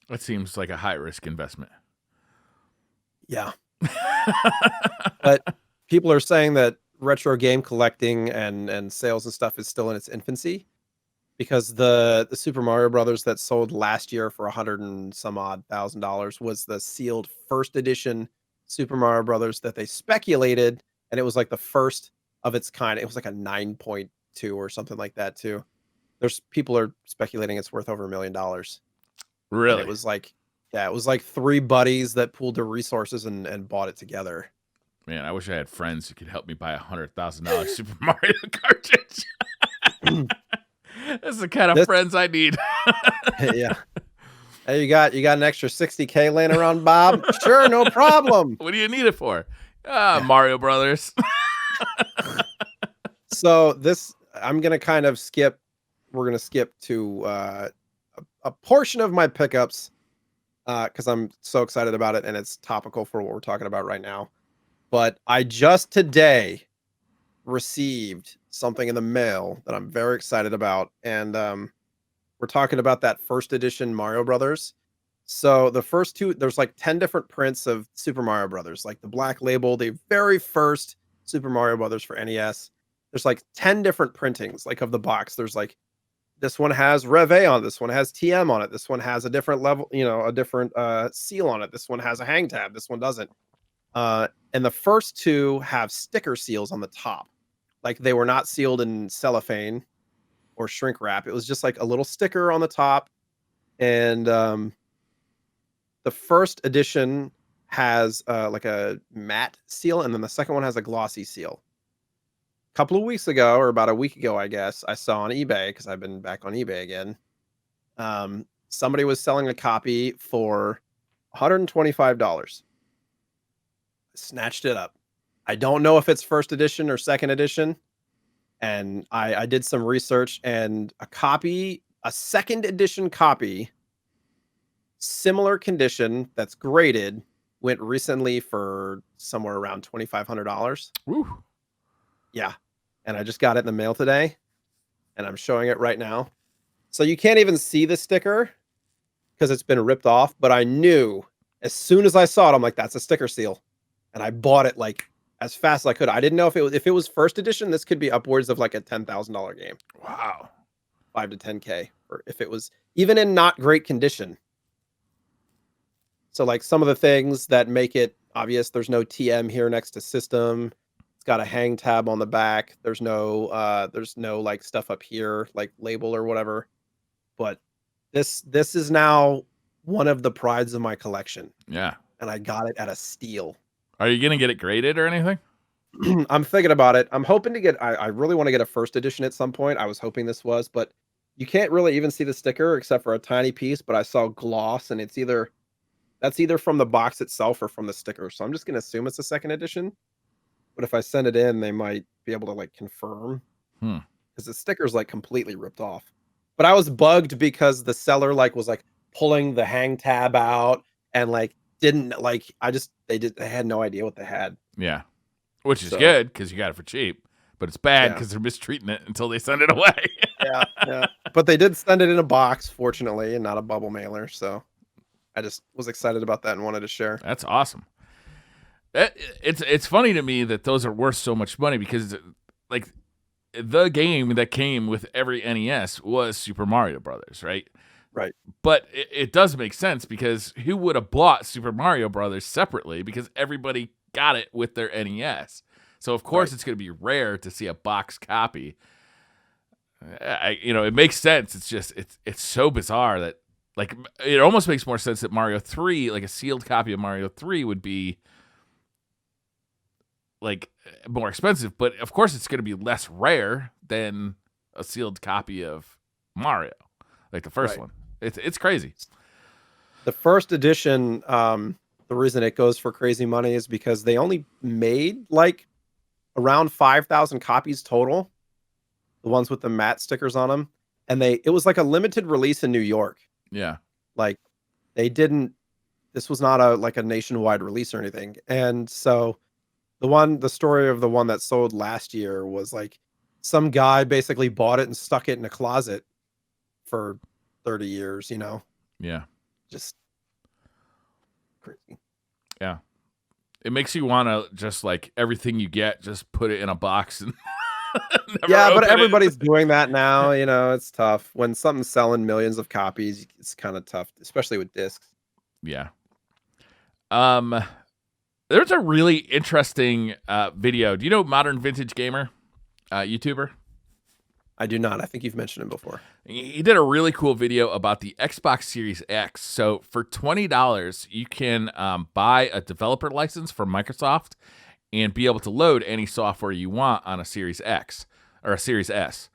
That seems like a high risk investment. Yeah. But people are saying that retro game collecting and sales and stuff is still in its infancy, because the Super Mario Brothers that sold last year for 100 and some odd $1,000 was the sealed first edition Super Mario Brothers that they speculated, and it was like the first of its kind. It was like a 9.2 or something like that too. There's people are speculating it's worth over $1 million. And it Really? was like, yeah, it was like 3 buddies that pooled their resources and bought it together. Man, I wish I had friends who could help me buy $100,000 Super Mario cartridge. That's the kind of This friends I need. yeah. Hey, you got an extra 60K laying around, Bob? Sure, no problem. What do you need it for? Yeah. Mario Brothers. So this I'm gonna kind of skip. We're gonna skip to a portion of my pickups because I'm so excited about it and it's topical for what we're talking about right now. But I just today received something in the mail that I'm very excited about, and we're talking about that first edition Mario Brothers. So the first 2, there's like 10 different prints of Super Mario Brothers, like the black label, the very first Super Mario Brothers for NES. There's like 10 different printings, like of the box. There's like this one has Rev A on it. This one has TM on it. This one has a different level, a different seal on it. This one has a hang tab. This one doesn't. And the first two have sticker seals on the top. Like they were not sealed in cellophane or shrink wrap. It was just like a little sticker on the top. And the first edition has like a matte seal, and then the second one has a glossy seal. A couple of weeks ago, or about a week ago, I guess, I saw on eBay, because I've been back on eBay again. Somebody was selling a copy for $125. Snatched it up. I don't know if it's first edition or second edition. And I did some research, and a second edition copy, similar condition, that's graded, went recently for somewhere around $2,500. Woo. Yeah. And I just got it in the mail today, and I'm showing it right now. So you can't even see the sticker because it's been ripped off, but I knew as soon as I saw it, I'm like, that's a sticker seal. And I bought it like as fast as I could. I didn't know if it was first edition, this could be upwards of like a $10,000 game. Wow. 5 to 10K, or if it was even in not great condition. So like some of the things that make it obvious, there's no TM here next to system. It's got a hang tab on the back. There's no like stuff up here, like label or whatever. But this is now one of the prides of my collection. Yeah. And I got it at a steal. Are you going to get it graded or anything? I'm thinking about it. I'm hoping to get, I really want to get a first edition at some point. I was hoping this was, but you can't really even see the sticker except for a tiny piece, but I saw gloss, and that's either from the box itself or from the sticker. So I'm just going to assume it's a second edition. But if I send it in, they might be able to like confirm, because the sticker's like completely ripped off. But I was bugged because the seller like was like pulling the hang tab out, and like didn't like, they had no idea what they had. Yeah. Which is good because you got it for cheap, but it's bad because they're mistreating it until they send it away. Yeah. But they did send it in a box, fortunately, and not a bubble mailer. So I just was excited about that and wanted to share. That's awesome. It's funny to me that those are worth so much money, because like the game that came with every NES was Super Mario Brothers, right? Right. But it does make sense, because who would have bought Super Mario Brothers separately? Because everybody got it with their NES. So of course it's going to be rare to see a box copy. It makes sense. It's just it's so bizarre that like it almost makes more sense that Mario 3, like a sealed copy of Mario 3, would be like more expensive, but of course it's going to be less rare than a sealed copy of Mario, like the first one. It's crazy. The first edition, the reason it goes for crazy money is because they only made like around 5,000 copies total, the ones with the matte stickers on them, and it was like a limited release in New York. Yeah, like this was not a nationwide release or anything. And so the story of the one that sold last year was like some guy basically bought it and stuck it in a closet for 30 years, Yeah. Just crazy. Yeah. It makes you want to just like everything you get, just put it in a box and but everybody's doing that now. It's tough when something's selling millions of copies. It's kind of tough, especially with discs. Yeah. There's a really interesting video. Do you know Modern Vintage Gamer, YouTuber? I do not. I think you've mentioned him before. He did a really cool video about the Xbox Series X. So for $20, you can buy a developer license from Microsoft and be able to load any software you want on a Series X or a Series S.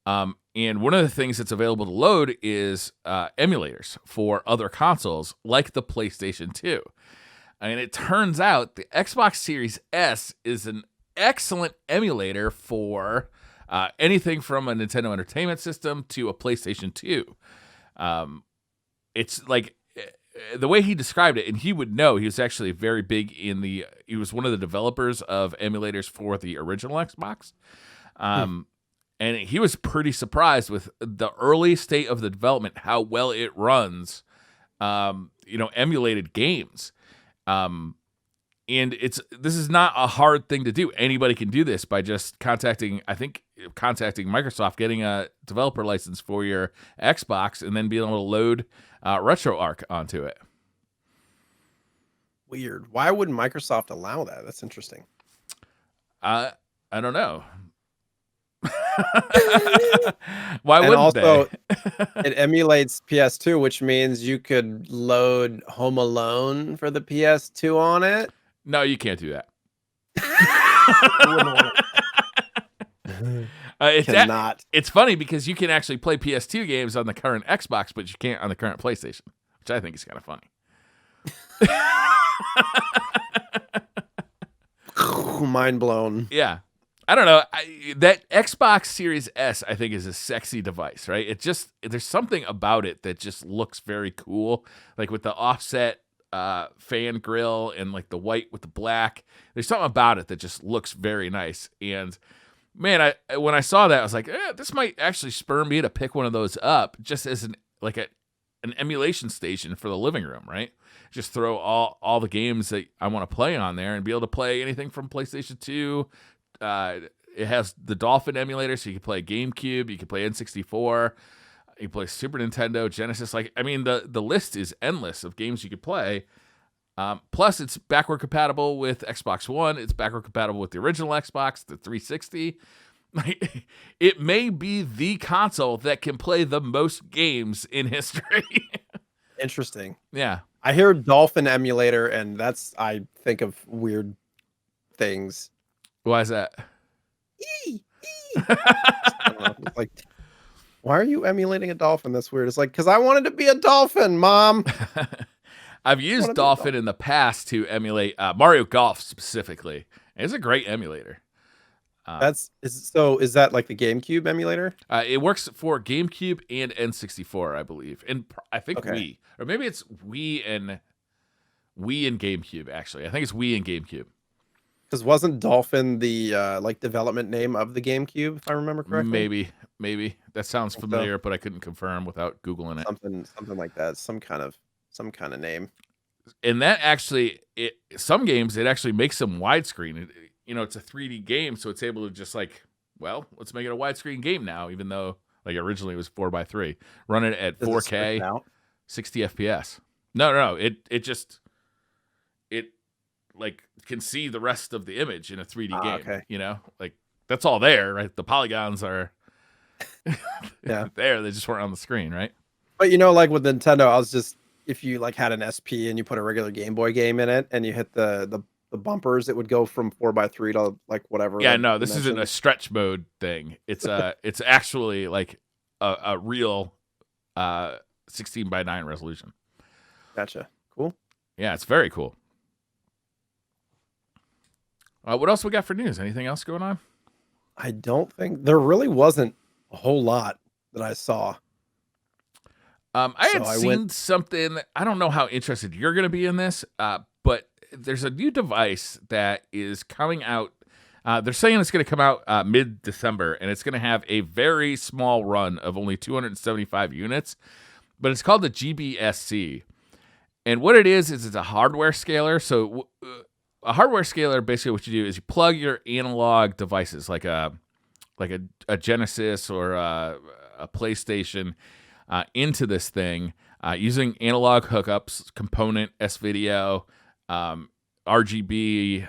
And one of the things that's available to load is emulators for other consoles, like the PlayStation 2. And it turns out the Xbox Series S is an excellent emulator for anything from a Nintendo Entertainment System to a PlayStation 2. It's like the way he described it, and he would know, he was actually very big he was one of the developers of emulators for the original Xbox. And he was pretty surprised with the early state of the development, how well it runs, emulated games. And this is not a hard thing to do. Anybody can do this by just contacting, I think contacting Microsoft, getting a developer license for your Xbox, and then being able to load RetroArch onto it. Weird. Why wouldn't Microsoft allow that? That's interesting. I don't know. Why And wouldn't also, they? it emulates PS2, which means you could load Home Alone for the PS2 on it. No, you can't do that. I wouldn't want it. Cannot. It's funny because you can actually play PS2 games on the current Xbox, but you can't on the current PlayStation, which I think is kind of funny. Mind blown. Yeah. I don't know. That Xbox Series S, I think, is a sexy device, right? There's something about it that just looks very cool, like with the offset fan grill and like the white with the black. There's something about it that just looks very nice. And man, when I saw that, I was like, this might actually spur me to pick one of those up, just as an emulation station for the living room, right? Just throw all the games that I want to play on there and be able to play anything from PlayStation 2. It has the Dolphin emulator, so you can play GameCube, you can play N64, you can play Super Nintendo, Genesis. Like, I mean, the list is endless of games you could play. Plus, it's backward compatible with Xbox One. It's backward compatible with the original Xbox, the 360. Like, it may be the console that can play the most games in history. Interesting. Yeah. I hear Dolphin emulator, and I think of weird things. Why is that? I don't know, like, why are you emulating a dolphin? That's weird. It's like, because I wanted to be a dolphin, Mom. I've used Dolphin in the past to emulate Mario Golf specifically. It's a great emulator. Is that like the GameCube emulator? It works for GameCube and N64, I believe, and I think Wii, or maybe it's Wii and GameCube. Actually, I think it's Wii and GameCube. Because wasn't Dolphin the like development name of the GameCube, if I remember correctly? Maybe that sounds familiar, but I couldn't confirm without Googling it. Something like that. Some kind of name. And that actually, some games it actually makes them widescreen. It's a 3D game, so it's able to just like, well, let's make it a widescreen game now, even though like originally it was 4:3. Run it at 4K, 60 FPS. No, it like can see the rest of the image in a 3D game. Okay. Like that's all there, right? The polygons are there. They just weren't on the screen, right? But like with Nintendo, if you like had an SP and you put a regular Game Boy game in it and you hit the bumpers, it would go from 4:3 to like whatever. Yeah, no, this isn't a stretch mode thing. It's it's actually like a real 16:9 resolution. Gotcha. Cool. Yeah, it's very cool. What else we got for news? Anything else going on? I don't think there really wasn't a whole lot that I saw. I had seen something. I don't know how interested you're going to be in this, but there's a new device that is coming out. They're saying it's going to come out mid-December, and it's going to have a very small run of only 275 units, but it's called the GBSC. And what it is it's a hardware scaler. So a hardware scaler, basically what you do is you plug your analog devices, like a Genesis or a PlayStation, into this thing using analog hookups, component, S-Video, RGB,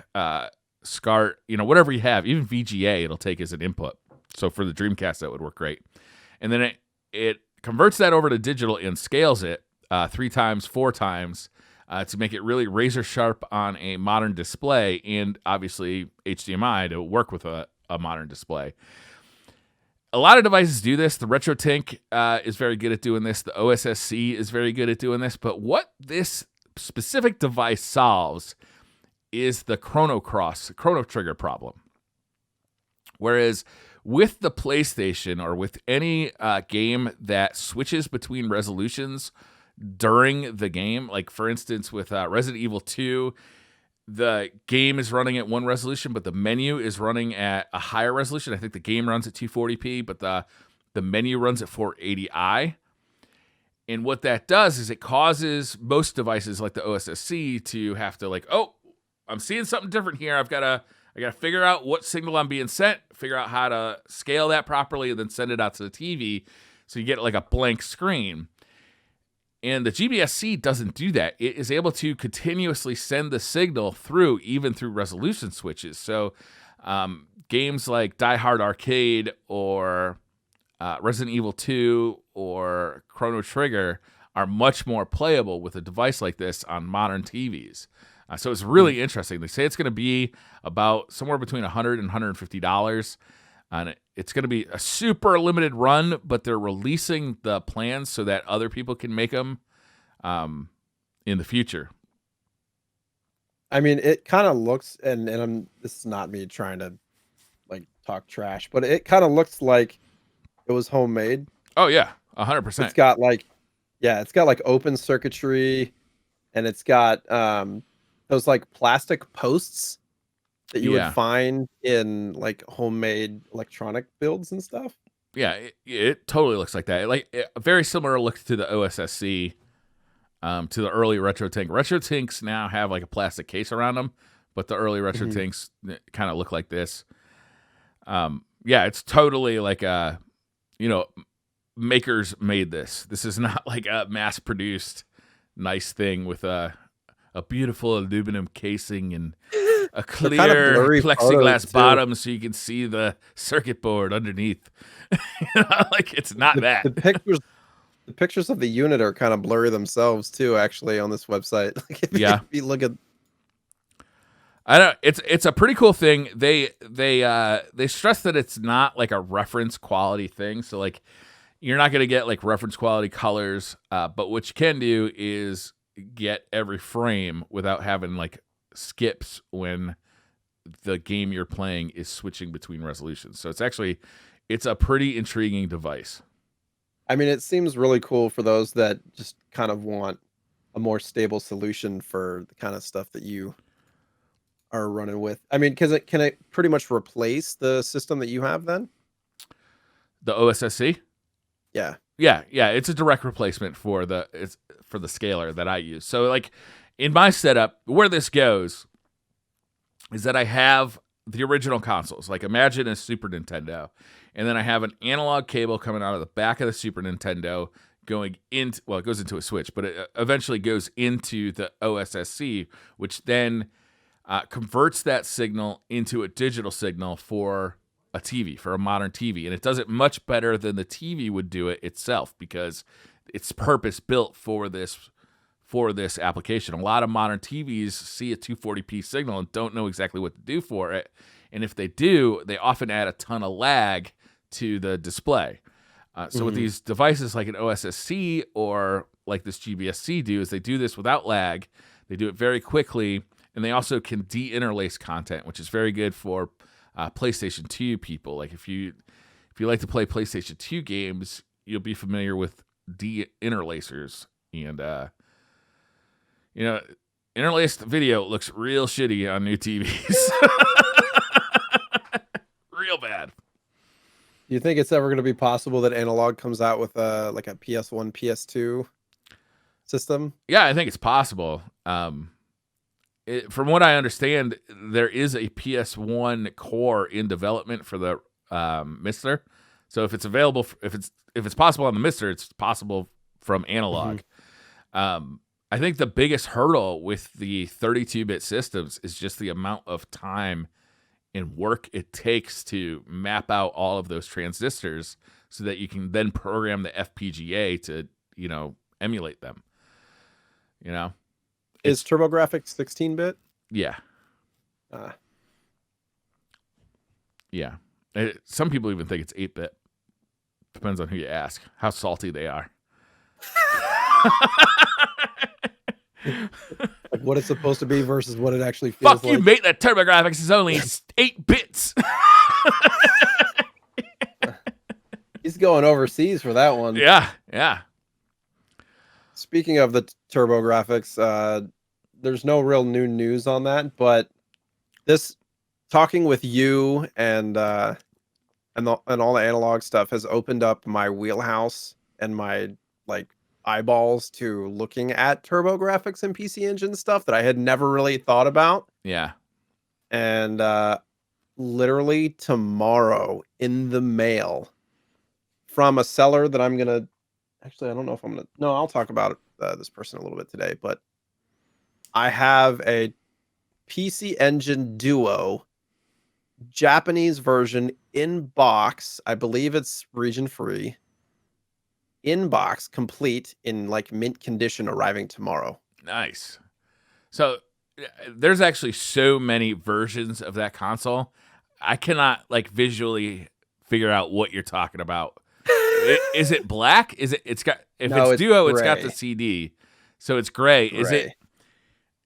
SCART, whatever you have, even VGA, it'll take as an input. So for the Dreamcast, that would work great. And then it converts that over to digital and scales it 3 times, 4 times to make it really razor sharp on a modern display, and obviously HDMI to work with a modern display. A lot of devices do this. The RetroTink is very good at doing this. The OSSC is very good at doing this. But what this specific device solves is the Chrono Trigger problem. Whereas with the PlayStation or with any game that switches between resolutions during the game, like for instance with Resident Evil 2, the game is running at one resolution, but the menu is running at a higher resolution. I think the game runs at 240p, but the menu runs at 480i. And what that does is it causes most devices like the OSSC to have to like, oh, I'm seeing something different here. I've got I got to figure out what signal I'm being sent, figure out how to scale that properly, and then send it out to the TV so you get like a blank screen. And the GBSC doesn't do that. It is able to continuously send the signal through, even through resolution switches. So games like Die Hard Arcade or Resident Evil 2 or Chrono Trigger are much more playable with a device like this on modern TVs. So it's really interesting. They say it's going to be about somewhere between $100 and $150. And it's going to be a super limited run, but they're releasing the plans so that other people can make them in the future. I mean, it kind of looks, and this is not me trying to like talk trash, but it kind of looks like it was homemade. Oh yeah, 100%. It's got like, it's got like open circuitry, and it's got those like plastic posts that you would find in like homemade electronic builds and stuff. Yeah, it totally looks like that. A very similar look to the OSSC, to the early RetroTink. RetroTinks now have like a plastic case around them, but the early RetroTinks kind of look like this. It's totally like makers made this. This is not like a mass-produced nice thing with a beautiful aluminum casing and a clear kind of plexiglass bottom so you can see the circuit board underneath. Like it's not that. The pictures of the unit are kind of blurry themselves too, actually, on this website. Like if you look at, I don't. It's a pretty cool thing. They stress that it's not like a reference quality thing. So like you're not gonna get like reference quality colors. But what you can do is get every frame without having like skips when the game you're playing is switching between resolutions. So it's a pretty intriguing device. I mean, it seems really cool for those that just kind of want a more stable solution for the kind of stuff that you are running with. I mean, can it pretty much replace the system that you have then? The OSSC? Yeah. Yeah. It's a direct replacement for the scaler that I use. So like in my setup, where this goes is that I have the original consoles. Like imagine a Super Nintendo. And then I have an analog cable coming out of the back of the Super Nintendo going into, well, it goes into a Switch, but it eventually goes into the OSSC, which then converts that signal into a digital signal for a TV, for a modern TV. And it does it much better than the TV would do it itself because it's purpose built for this application. A lot of modern TVs see a 240p signal and don't know exactly what to do for it. And if they do, they often add a ton of lag to the display. So what these devices like an OSSC or like this GBSC do is they do this without lag. They do it very quickly, and they also can de-interlace content, which is very good for PlayStation 2 people. Like if you like to play PlayStation 2 games, you'll be familiar with de-interlacers. And interlaced video looks real shitty on new TVs. Real bad. Do you think it's ever going to be possible that Analogue comes out with like a PS1, PS2 system? Yeah, I think it's possible. From what I understand, there is a PS1 core in development for the Mister. So if it's available, if it's possible on the Mister, it's possible from Analogue. I think the biggest hurdle with the 32-bit systems is just the amount of time and work it takes to map out all of those transistors so that you can then program the FPGA to, emulate them. Is TurboGrafx 16-bit? Yeah. Yeah. Some people even think it's 8-bit. Depends on who you ask, how salty they are. Like what it's supposed to be versus what it actually feels like. Fuck you, mate. That TurboGrafx is only 8 bits. He's going overseas for that one. Yeah. Speaking of the TurboGrafx, there's no real new news on that, but this talking with you and all the Analogue stuff has opened up my wheelhouse and my eyeballs to looking at TurboGrafx and PC Engine stuff that I had never really thought about. Yeah. and literally tomorrow in the mail from a seller that I'm gonna. Actually, I don't know if I'm gonna. No, I'll talk about this person a little bit today, but I have a PC Engine Duo Japanese version in box. I believe it's region free. In box, complete in like mint condition, arriving tomorrow. Nice. So there's actually so many versions of that console. I cannot like visually figure out what you're talking about. Is it black? Is it? It's got if No, it's it's Duo, it's got the gray. CD, so it's gray. Is it? Gray.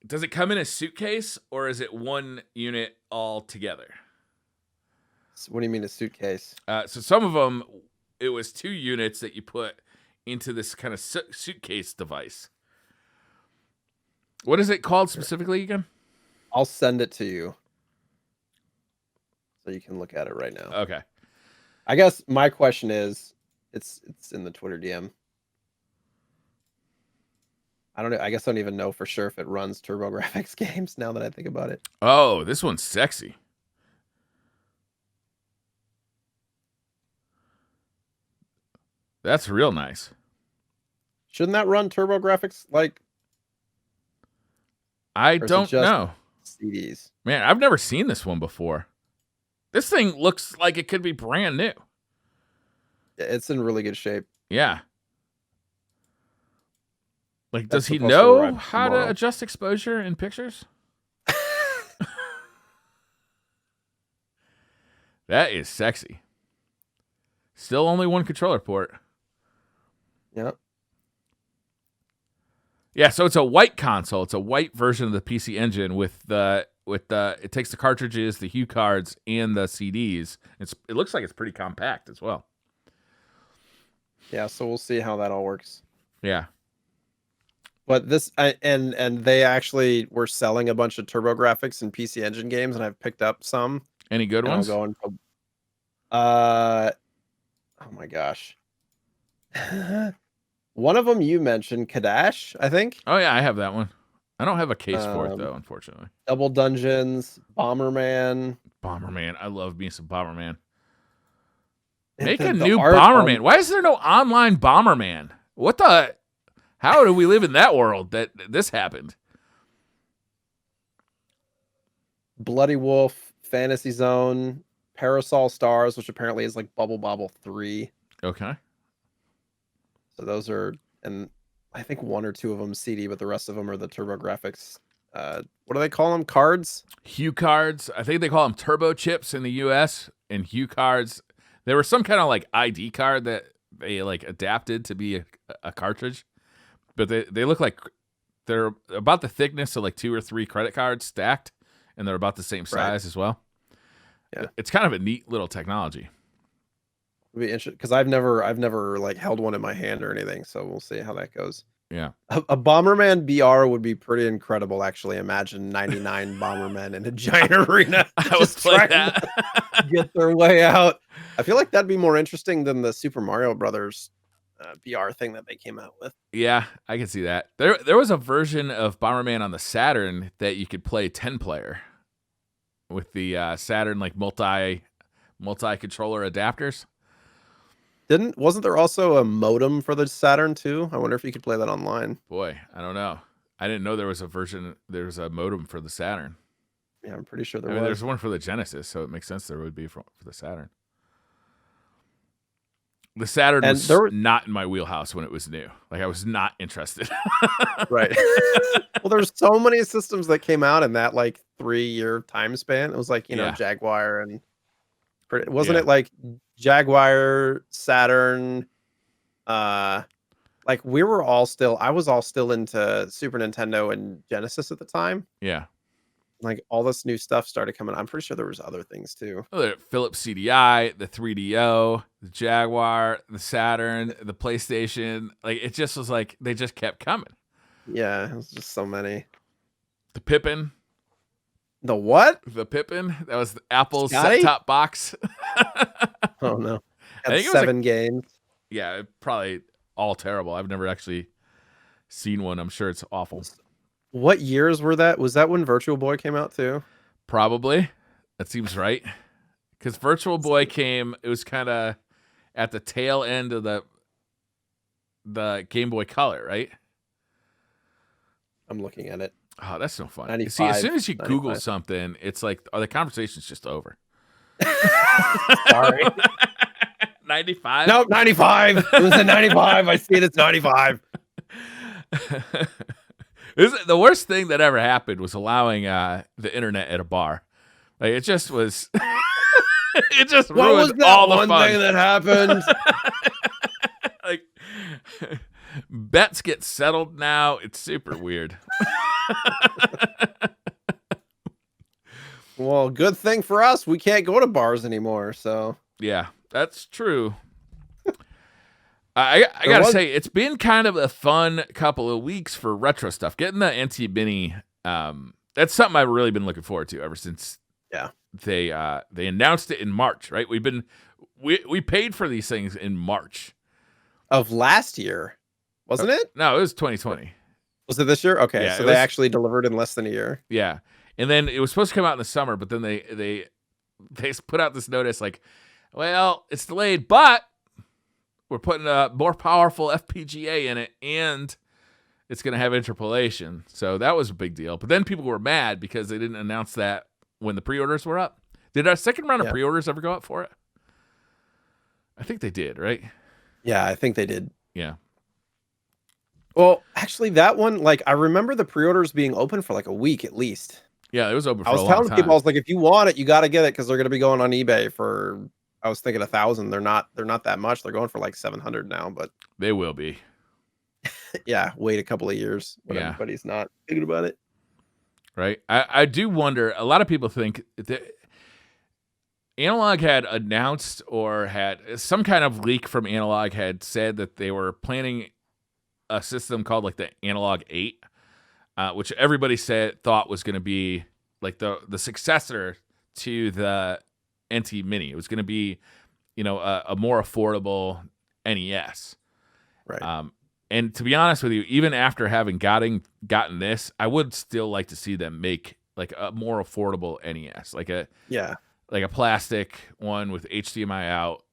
Does it come in a suitcase or is it one unit all together? What do you mean a suitcase? So some of them, it was 2 units that you put into this kind of suitcase device. What is it called specifically again? I'll send it to you so you can look at it right now. Okay. I guess my question is, it's in the Twitter DM. I don't know. I guess I don't even know for sure if it runs TurboGrafx games now that I think about it. Oh, this one's sexy. That's real nice. Shouldn't that run TurboGrafx like? I Or is it don't just know. CDs? Man, I've never seen this one before. This thing looks like it could be brand new. It's in really good shape. Yeah. Like, That's does he supposed to know arrive how tomorrow. to adjust exposure in pictures? That is sexy. Still only one controller port. Yep. Yeah, so it's a white console. It's a white version of the PC Engine with the it takes the cartridges, the Hue cards, and the CDs. It looks like it's pretty compact as well. Yeah, so we'll see how that all works. Yeah. But this and they actually were selling a bunch of TurboGrafx and PC Engine games, and I've picked up some. Any good And ones? I'll go and oh my gosh. One of them you mentioned, Kadash, I think. Oh yeah, I have that one. I don't have a case for it though, unfortunately. Double Dungeons, Bomberman. Bomberman. I love me some Bomberman. And Make the a new art Bomberman. on- Why is there no online Bomberman? What the? How do we live in that world that this happened? Bloody Wolf, Fantasy Zone, Parasol Stars, which apparently is like Bubble Bobble 3. Okay. So those are, and I think 1 or 2 of them CD, but the rest of them are the TurboGrafx. What do they call them? Cards? Hue cards. I think they call them turbo chips in the US, and Hue cards. There was some kind of like ID card that they like adapted to be a cartridge, but they look like they're about the thickness of like 2 or 3 credit cards stacked, and they're about the same size as well. Yeah. It's kind of a neat little technology. It'll be interesting because I've never like held one in my hand or anything, so we'll see how that goes. Yeah. A Bomberman BR would be pretty incredible, actually. Imagine 99 Bombermen in a giant arena. I would play trying that. to get their way out. I feel like that'd be more interesting than the Super Mario Brothers BR thing that they came out with. Yeah, I can see that. There was a version of Bomberman on the Saturn that you could play 10-player with the Saturn like multi controller adapters. Wasn't there also a modem for the Saturn too? I wonder if you could play that online. Boy, I don't know. I didn't know there was a modem for the Saturn. Yeah, I'm pretty sure there I mean, was. there's one for the Genesis, so it makes sense there would be for the Saturn. The Saturn And was not in my wheelhouse when it was new. Like I was not interested. Right. Well, there's so many systems that came out in that like 3-year time span. It was like, Yeah. Jaguar and wasn't Yeah. it like Jaguar, Saturn, like I was all still into Super Nintendo and Genesis at the time. Yeah. Like all this new stuff started coming. I'm pretty sure there was other things too. Oh, the Philips CDI, the 3DO, the Jaguar, the Saturn, the PlayStation. Like it just was like they just kept coming. Yeah, it was just so many. The Pippin. The what? The Pippin. That was Apple's Scotty? set-top box. Oh no. I Had think it was 7 games. Yeah, probably all terrible. I've never actually seen one. I'm sure it's awful. What years were that? Was that when Virtual Boy came out too? Probably. That seems right. Because Virtual Boy came, it was kind of at the tail end of the Game Boy Color, right? I'm looking at it. Oh, that's no fun. 95, See, as soon as you 95. Google something, it's like, oh, the conversation's just over. Sorry. 95? Nope, 95. It was a 95. I see it. It's 95. The worst thing that ever happened was allowing the internet at a bar. Like, it just was. It just What was ruined that all the one fun. thing that happened? Like, bets get settled now. It's super weird. Well, good thing for us. We can't go to bars anymore. So Yeah, that's true. I gotta say, it's been kind of a fun couple of weeks for retro stuff. Getting the NT Mini, that's something I've really been looking forward to ever since. Yeah. They announced it in March, right? We paid for these things in March of last year, wasn't it? No, it was 2020. Was it this year? Okay, Yeah, so they actually delivered in less than a year. Yeah, and then it was supposed to come out in the summer, but then they put out this notice like, well, it's delayed, but we're putting a more powerful FPGA in it, and it's going to have interpolation. So that was a big deal. But then people were mad because they didn't announce that when the pre-orders were up. Did our second round of pre-orders ever go up for it? I think they did, right? Yeah, I think they did. Yeah. Well, actually, that one, like, I remember the pre-orders being open for like a week at least. Yeah, it was open for I was a long telling time. people, I was like, if you want it, you got to get it because they're going to be going on eBay for, I was thinking 1,000. They're not that much. They're going for like 700 now, but they will be. Yeah, wait a couple of years when everybody's not thinking about it. Right. I do wonder, a lot of people think that Analogue had announced or had some kind of leak from Analogue had said that they were planning a system called like the Analogue 8, which everybody thought was going to be like the successor to the NT Mini. It was going to be, a more affordable NES. Right. And to be honest with you, even after having gotten this, I would still like to see them make like a more affordable NES, like a plastic one with HDMI out,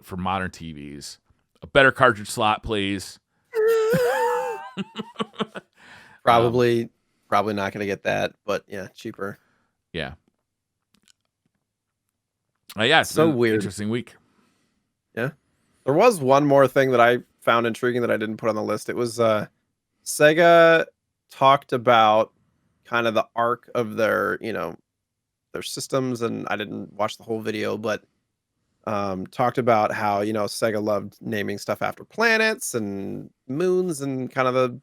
for modern TVs. A better cartridge slot, please. Probably not going to get that, but yeah, cheaper. Yeah. Yeah, it's so weird. Interesting week. Yeah. There was one more thing that I found intriguing that I didn't put on the list. It was Sega talked about kind of the arc of their, their systems, and I didn't watch the whole video, but talked about how, Sega loved naming stuff after planets and moons and kind of the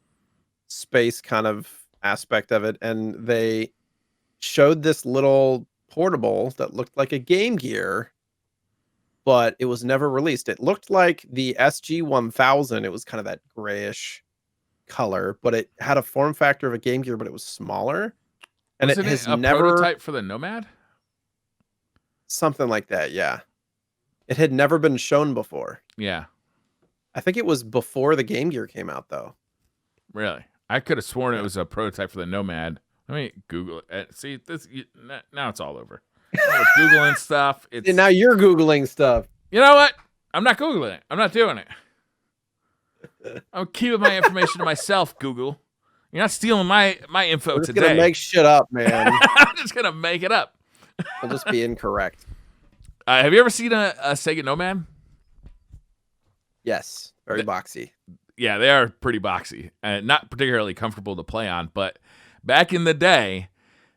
space kind of aspect of it. And they showed this little portable that looked like a Game Gear, but it was never released. It looked like the SG-1000. It was kind of that grayish color, but it had a form factor of a Game Gear, but it was smaller. And Wasn't it has a never prototype for the Nomad? Something like that, yeah. It had never been shown before. Yeah. I think it was before the Game Gear came out, though. Really? I could have sworn it was a prototype for the Nomad. Let me Google it. See, now it's all over. Googling stuff. And now you're Googling stuff. You know what? I'm not Googling it. I'm not doing it. I'm keeping my information to myself, Google. You're not stealing my info We're just today. Gonna make shit up, man. I'm just going to make it up. We'll just be incorrect. Have you ever seen a Sega Nomad? Yes. Very boxy. Yeah, they are pretty boxy and not particularly comfortable to play on. But back in the day,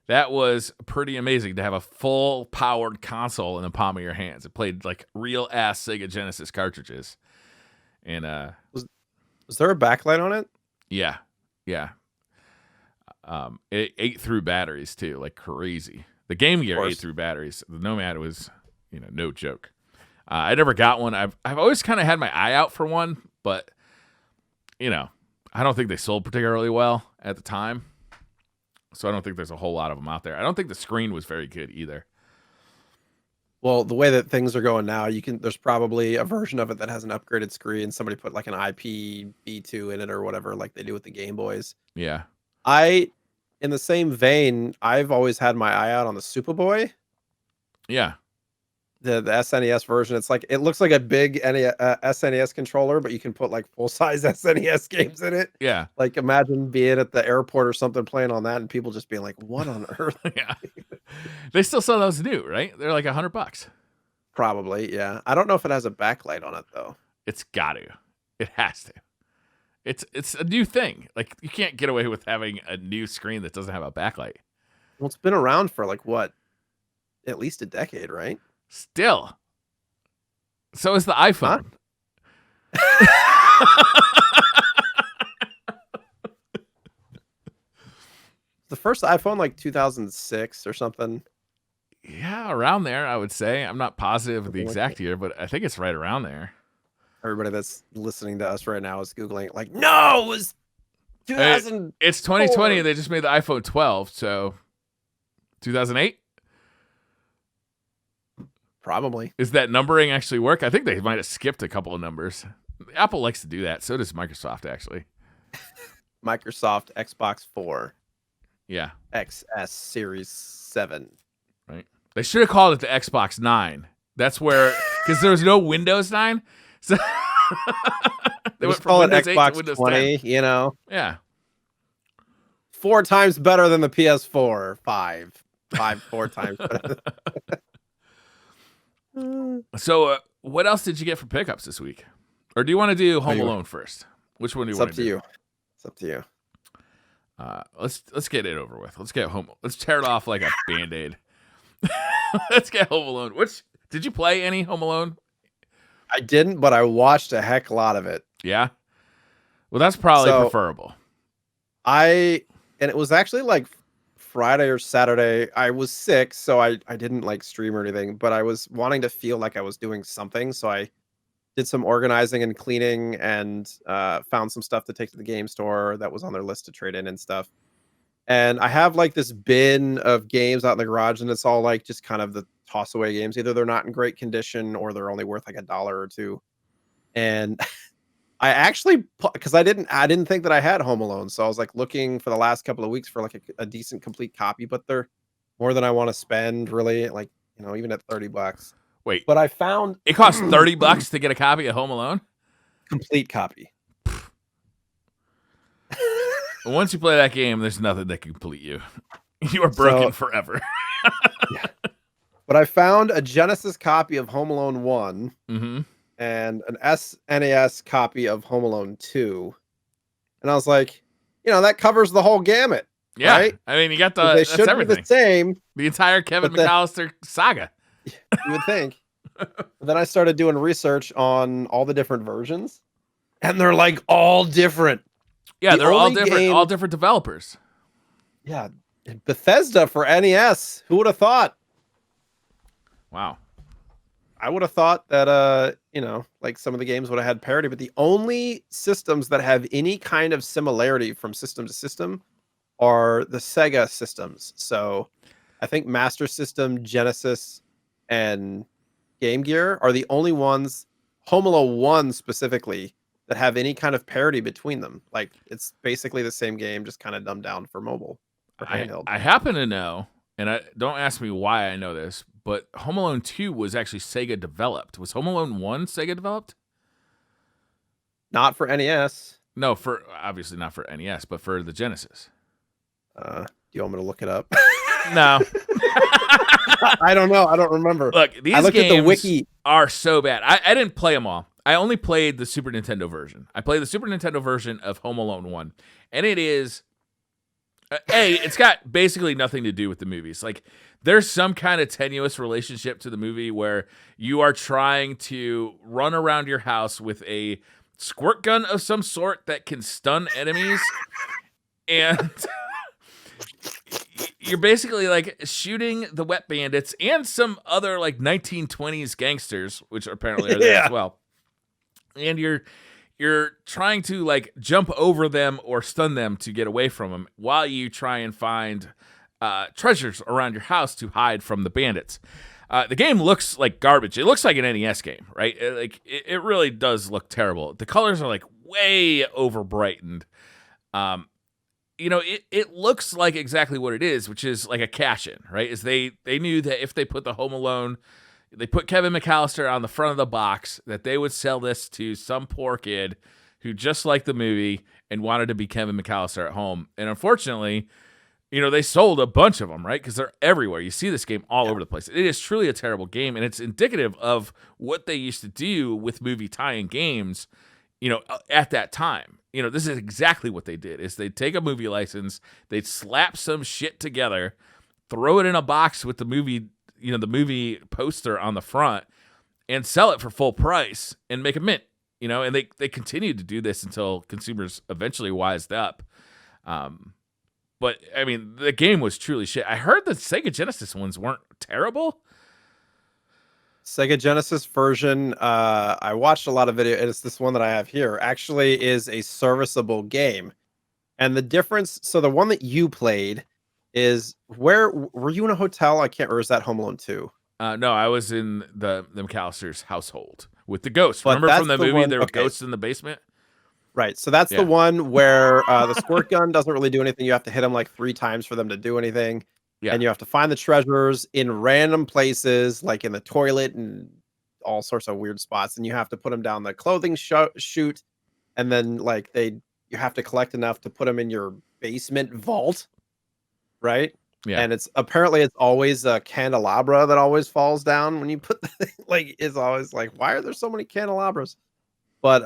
that was pretty amazing to have a full powered console in the palm of your hands. It played like real ass Sega Genesis cartridges. And was there a backlight on it? Yeah. It ate through batteries too, like crazy. The Game Gear ate through batteries. The Nomad was, no joke. I never got one. I've always kind of had my eye out for one, but I don't think they sold particularly well at the time. So I don't think there's a whole lot of them out there. I don't think the screen was very good either. Well, the way that things are going now, there's probably a version of it that has an upgraded screen. Somebody put like an IPv2 in it or whatever, like they do with the Game Boys. Yeah. in the same vein, I've always had my eye out on the Superboy, Yeah. the SNES version. It's like it looks like a big SNES controller, but you can put like full size SNES games in it. Yeah. Like imagine being at the airport or something playing on that, and people just being like, "What on earth?" Yeah. They still sell those new, right? They're like $100. Probably, yeah. I don't know if it has a backlight on it though. It's got to. It has to. It's a new thing. Like you can't get away with having a new screen that doesn't have a backlight. Well, it's been around for like what, at least a decade, right? Still. So is the iPhone. The first iPhone like 2006 or something. Yeah, around there, I would say. I'm not positive of the Something like exact year, but I think it's right around there. Everybody that's listening to us right now is Googling like, no, it was 2000. It's 2020. They just made the iPhone 12, so 2008. Probably. Is that numbering actually work? I think they might have skipped a couple of numbers. Apple likes to do that. So does Microsoft, actually. Microsoft Xbox 4. Yeah. XS Series 7. Right. They should have called it the Xbox 9. That's where, because there was no Windows 9. So they went from Windows 8 to Windows 20, 10. You know? Yeah. 4 times better than the PS4. 4 times better. So, what else did you get for pickups this week? Or do you want to do Home Alone first? Which one do you want to do? It's up to you. Let's get it over with. Let's tear it off like a Band-Aid. Let's get Home Alone. Did you play any Home Alone? I didn't, but I watched a heck lot of it. Yeah. Well, that's probably preferable. And it was actually like Friday or Saturday. I was sick, so I didn't like stream or anything, but I was wanting to feel like I was doing something, so I did some organizing and cleaning and found some stuff to take to the game store that was on their list to trade in and stuff. And I have like this bin of games out in the garage, and it's all like just kind of the toss away games. Either they're not in great condition or they're only worth like $1 or $2. And I actually, because I didn't think that I had Home Alone, so I was like looking for the last couple of weeks for like a decent complete copy, but they're more than I want to spend, really. Like, you know, even at $30. Wait, but I found it costs $30 to get a copy of Home Alone. Complete copy. Once you play that game, there's nothing that can complete you. You are broken forever. Yeah. But I found a Genesis copy of Home Alone 1 and an SNES copy of Home Alone 2. And I was like, you know, that covers the whole gamut. Yeah. Right? I mean, you got they should be the same. The entire Kevin McAllister saga. You would think. But then I started doing research on all the different versions, and they're like all different. Yeah, they're all different. All different developers. Yeah, Bethesda for NES. Who would have thought? Wow. I would have thought that you know, like some of the games would have had parity, but the only systems that have any kind of similarity from system to system are the Sega systems. So I think Master System, Genesis, and Game Gear are the only ones, Home Alone 1 specifically, that have any kind of parity between them. Like, it's basically the same game, just kind of dumbed down for mobile or handheld. I happen to know, and don't ask me why I know this, but Home Alone 2 was actually Sega developed. Was Home Alone 1 Sega developed? Not for NES. No, obviously not for NES, but for the Genesis. Do you want me to look it up? No. I don't know. I don't remember. Look, these games are so bad. I didn't play them all. I only played the Super Nintendo version. I played the Super Nintendo version of Home Alone 1. And it is... it's got basically nothing to do with the movies. Like, there's some kind of tenuous relationship to the movie where you are trying to run around your house with a squirt gun of some sort that can stun enemies. And... you're basically like shooting the wet bandits and some other like 1920s gangsters, which apparently are there as well. And you're trying to like jump over them or stun them to get away from them while you try and find treasures around your house to hide from the bandits. The game looks like garbage. It looks like an NES game, right? It really does look terrible. The colors are like way over brightened. it looks like exactly what it is, which is like a cash-in, right? Is they knew that if they put the Home Alone, they put Kevin McAllister on the front of the box, that they would sell this to some poor kid who just liked the movie and wanted to be Kevin McAllister at home. And unfortunately, they sold a bunch of them, right? Because they're everywhere. You see this game all over the place. It is truly a terrible game, and it's indicative of what they used to do with movie tie-in games, at that time. This is exactly what they did, is they'd take a movie license, they'd slap some shit together, throw it in a box with the movie, the movie poster on the front, and sell it for full price and make a mint, and they continued to do this until consumers eventually wised up. But, I mean, the game was truly shit. I heard the Sega Genesis ones weren't terrible. Sega Genesis version, I watched a lot of video, and it's this one that I have here, actually is a serviceable game. And the difference, so the one that you played is, where were you in a hotel? I can't, or is that Home Alone 2? No, I was in the McAllister's household with the ghosts. But Remember from the movie, one, there were okay. ghosts in the basement? Right, so that's the one where the squirt gun doesn't really do anything. You have to hit them like 3 times for them to do anything. Yeah. And you have to find the treasures in random places, like in the toilet and all sorts of weird spots. And you have to put them down the clothing chute. And then you have to collect enough to put them in your basement vault. Right? Yeah. And it's always a candelabra that always falls down when you put the thing. It's always like, why are there so many candelabras? But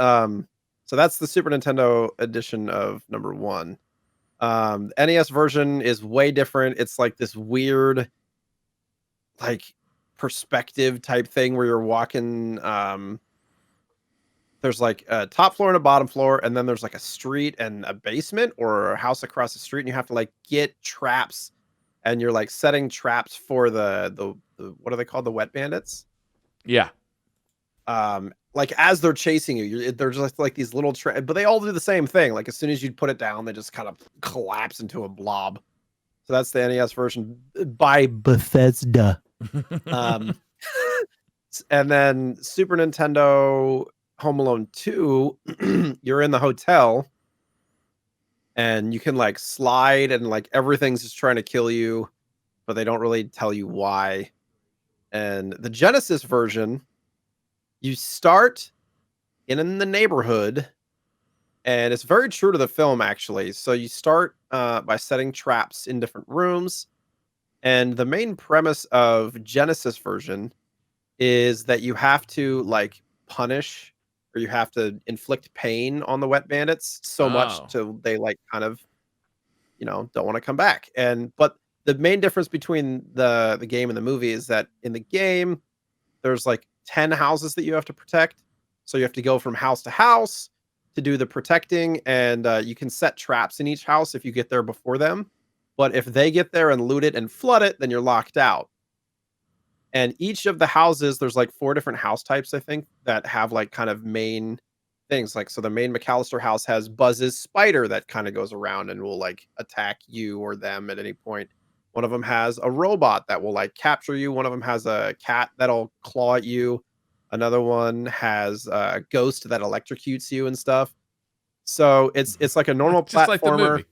so that's the Super Nintendo edition of number 1. NES version is way different. It's like this weird, perspective type thing where you're walking. There's like a top floor and a bottom floor, and then there's like a street and a basement or a house across the street, and you have to get traps, and you're setting traps for the what are they called? The wet bandits. Yeah. As they're chasing you, they're just like these little but they all do the same thing. As soon as you put it down, they just kind of collapse into a blob. So that's the NES version by Bethesda. And then Super Nintendo Home Alone 2, you're in the hotel and you can slide and everything's just trying to kill you, but they don't really tell you why. And the Genesis version, you start in the neighborhood, and it's very true to the film, actually. So you start by setting traps in different rooms, and the main premise of Genesis version is that you have to punish, or you have to inflict pain on the wet bandits so much till they kind of don't want to come back. But the main difference between the game and the movie is that in the game there's 10 houses that you have to protect. So you have to go from house to house to do the protecting, and you can set traps in each house if you get there before them. But if they get there and loot it and flood it, then you're locked out. And each of the houses, there's 4 different house types, I think, that have kind of main things. So the main McAllister house has Buzz's spider that kind of goes around and will attack you or them at any point. One of them has a robot that will capture you. One of them has a cat that'll claw at you. Another one has a ghost that electrocutes you and stuff. So it's like a normal just platformer. Like the movie.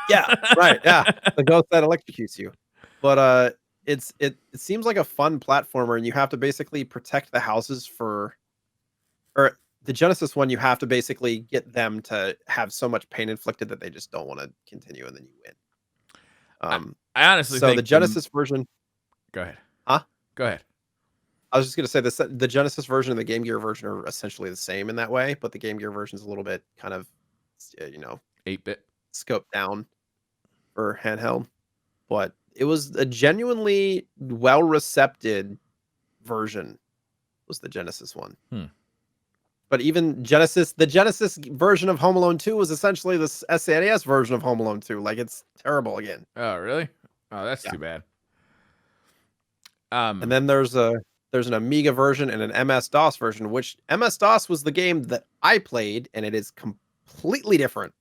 Yeah, right. Yeah, the ghost that electrocutes you. But it seems like a fun platformer, and you have to basically protect the houses or the Genesis one. You have to basically get them to have so much pain inflicted that they just don't want to continue, and then you win. I honestly think the Genesis version. Go ahead. Huh? Go ahead. I was just going to say the Genesis version and the Game Gear version are essentially the same in that way, but the Game Gear version is a little bit kind of, 8-bit scoped down for handheld. But it was a genuinely well-recepted version, was the Genesis one. But even the Genesis version of Home Alone 2 was essentially the SNES version of Home Alone 2. It's terrible again. Oh, really? Oh, that's too bad. And then there's an Amiga version and an MS-DOS version, which MS-DOS was the game that I played, and it is completely different.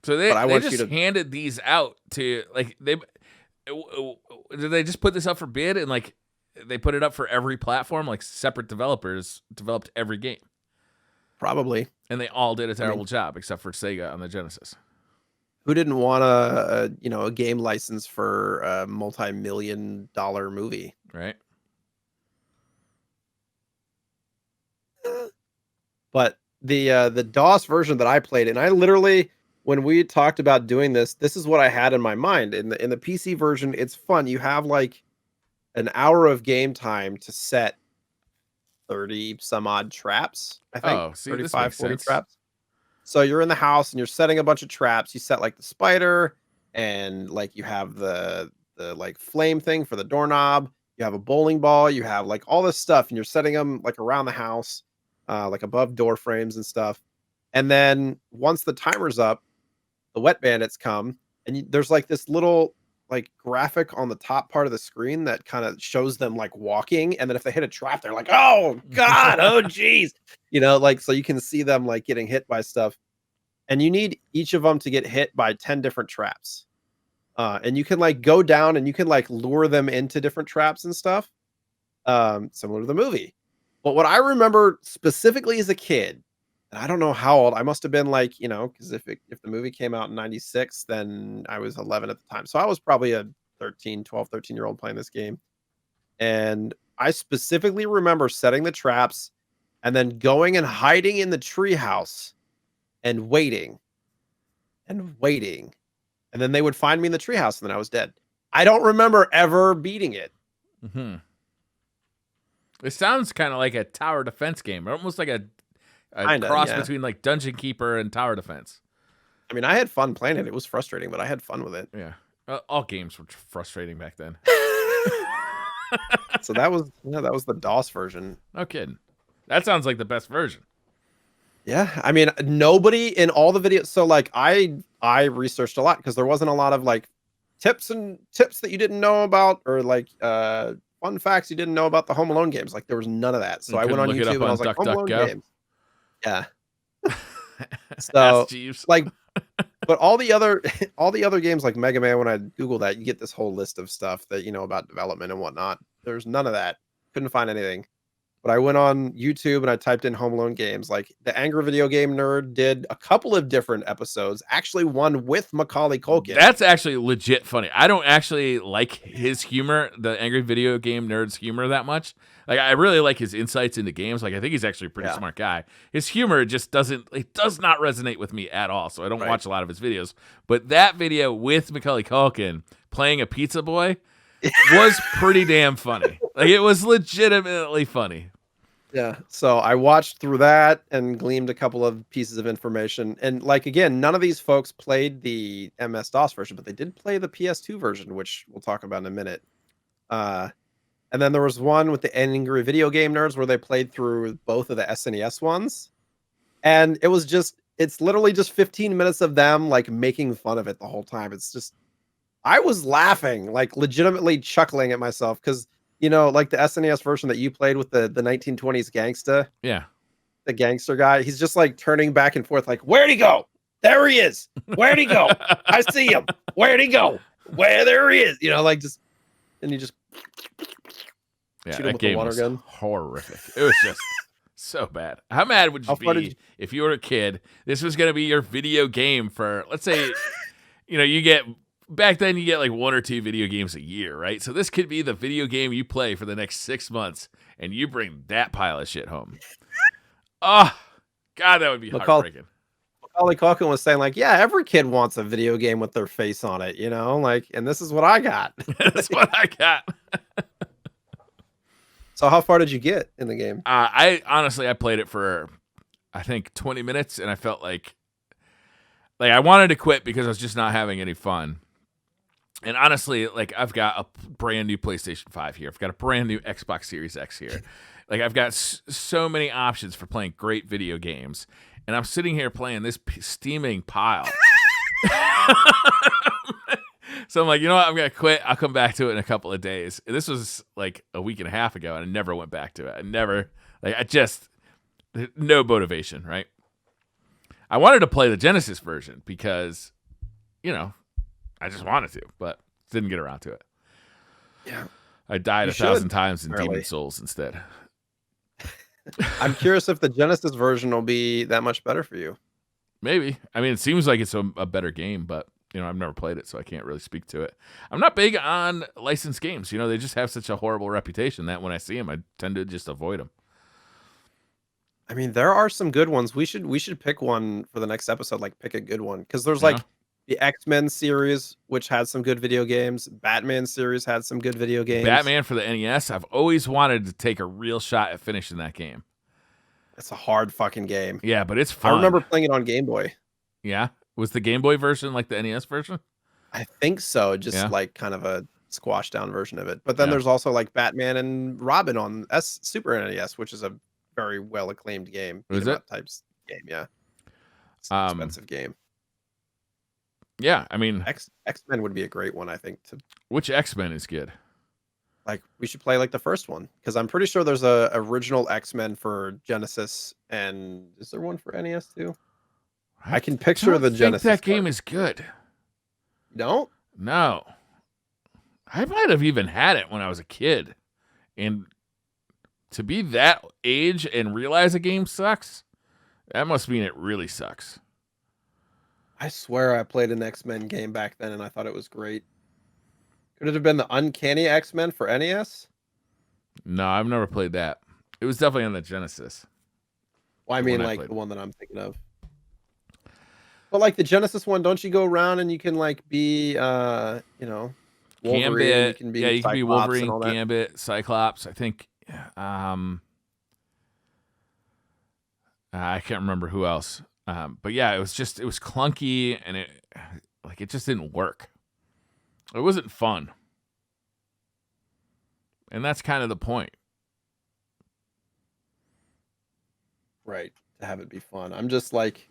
So they just handed these out to did they just put this up for bid and they put it up for every platform? Separate developers developed every game. Probably. And they all did a I terrible mean, job except for Sega on the Genesis. who didn't want a game license for a multi-million-dollar movie? Right? But the DOS version that I played, and I literally, when we talked about doing this, this is what I had in my mind. In the PC version, it's fun. You have like an hour of game time to set 30 some odd traps, I think. Oh, see, this 35, makes 40 sense. traps. So you're in the house and you're setting a bunch of traps. You set like the spider and like you have the like flame thing for the doorknob. You have a bowling ball. You have like all this stuff, and you're setting them like around the house, like above door frames and stuff. And then once the timer's up, the wet bandits come, and there's like this little like graphic on the top part of the screen that kind of shows them like walking, and then if they hit a trap, they're like, "Oh God, oh geez," like so you can see them like getting hit by stuff, and you need each of them to get hit by 10 different traps, and you can like go down and you can like lure them into different traps and stuff, similar to the movie. But what I remember specifically as a kid, and I don't know how old, I must have been like, because if the movie came out in 96, then I was 11 at the time. So I was probably a 13-year-old playing this game. And I specifically remember setting the traps and then going and hiding in the treehouse and waiting and waiting. And then they would find me in the treehouse and then I was dead. I don't remember ever beating it. Mm-hmm. It sounds kind of like a tower defense game, almost like a cross between like Dungeon Keeper and tower defense. I mean, I had fun playing it. It was frustrating, but I had fun with it. Yeah. All games were frustrating back then. So that was the DOS version. No kidding. That sounds like the best version. Yeah, I mean, nobody in all the videos. So like, I researched a lot because there wasn't a lot of like tips that you didn't know about, or like fun facts you didn't know about the Home Alone games. Like there was none of that. So I went on YouTube and I was like, Home Alone games. Yeah. So like, but all the other games like Mega Man, when I Google that, you get this whole list of stuff that about development and whatnot. There's none of that. Couldn't find anything. But I went on YouTube and I typed in Home Alone games. Like the Angry Video Game Nerd did a couple of different episodes, actually one with Macaulay Culkin. That's actually legit funny. I don't actually like his humor, the Angry Video Game Nerd's humor, that much. Like I really like his insights into games. Like I think he's actually a pretty smart guy. His humor just does not resonate with me at all. So I don't watch a lot of his videos. But that video with Macaulay Culkin playing a pizza boy was pretty damn funny. Like it was legitimately funny. Yeah. So I watched through that and gleaned a couple of pieces of information. And like again, none of these folks played the MS-DOS version, but they did play the PS2 version, which we'll talk about in a minute. And then there was one with the Angry Video Game Nerds where they played through both of the SNES ones. And it's literally just 15 minutes of them like making fun of it the whole time. I was laughing, like legitimately chuckling at myself because, like the SNES version that you played with the 1920s gangsta. Yeah. The gangster guy, he's just like turning back and forth, like, where'd he go? There he is. Where'd he go? I see him. Where'd he go? There he is. And you just shoot him that with game the water was gun. Horrific. It was just so bad. How mad would you be if you were a kid? This was going to be your video game for, let's say, back then you get like 1 or 2 video games a year, right? So this could be the video game you play for the next 6 months, and you bring that pile of shit home. Oh, God, that would be heartbreaking. Macaulay Culkin was saying like, yeah, every kid wants a video game with their face on it, like, and this is what I got. That's what I got. So how far did you get in the game? I played it for, I think 20 minutes, and I felt like I wanted to quit because I was just not having any fun. And honestly, like I've got a brand new PlayStation 5 here. I've got a brand new Xbox Series X here. Like I've got so many options for playing great video games, and I'm sitting here playing this steaming pile. So I'm like, you know what? I'm going to quit. I'll come back to it in a couple of days. And this was like a week and a half ago, and I never went back to it. No motivation, right? I wanted to play the Genesis version because, I just wanted to, but didn't get around to it. Yeah. I died 1,000 times in Demon Souls instead. I'm curious if the Genesis version will be that much better for you. Maybe. I mean, it seems like it's a better game, but I've never played it, so I can't really speak to it. I'm not big on licensed games. They just have such a horrible reputation that when I see them, I tend to just avoid them. I mean, there are some good ones. We should pick one for the next episode, like pick a good one. Because there's Yeah. like the X-Men series, which had some good video games. Batman series had some good video games. Batman for the NES, I've always wanted to take a real shot at finishing that game. It's a hard fucking game. Yeah, but it's fun. I remember playing it on Game Boy. Yeah? Was the Game Boy version like the NES version? I think so. Just Yeah. like kind of a squashed down version of it. But then Yeah. there's also like Batman and Robin on Super NES, which is a very well acclaimed game. Is Beat 'em it? up types game, yeah. It's an expensive game. Yeah, I mean, X-Men would be a great one, I think. which X-Men is good? Like, we should play like the first one because I'm pretty sure there's a original X-Men for Genesis, and is there one for NES too? I can picture the Genesis. That game is good. You don't? No, I might have even had it when I was a kid, and to be that age and realize a game sucks, that must mean it really sucks. I swear I played an X-Men game back then and I thought it was great. Could it have been the Uncanny X-Men for NES? No, I've never played that. It was definitely on the Genesis. Well, I mean, like the one that I'm thinking of. But like the Genesis one, don't you go around and you can like be, Wolverine? Gambit. You can be You can be Cyclops Wolverine, and all that. Gambit, Cyclops. I think. I can't remember who else. But yeah, it was clunky and it just didn't work. It wasn't fun. And that's kind of the point. Right. To have it be fun. I'm just like,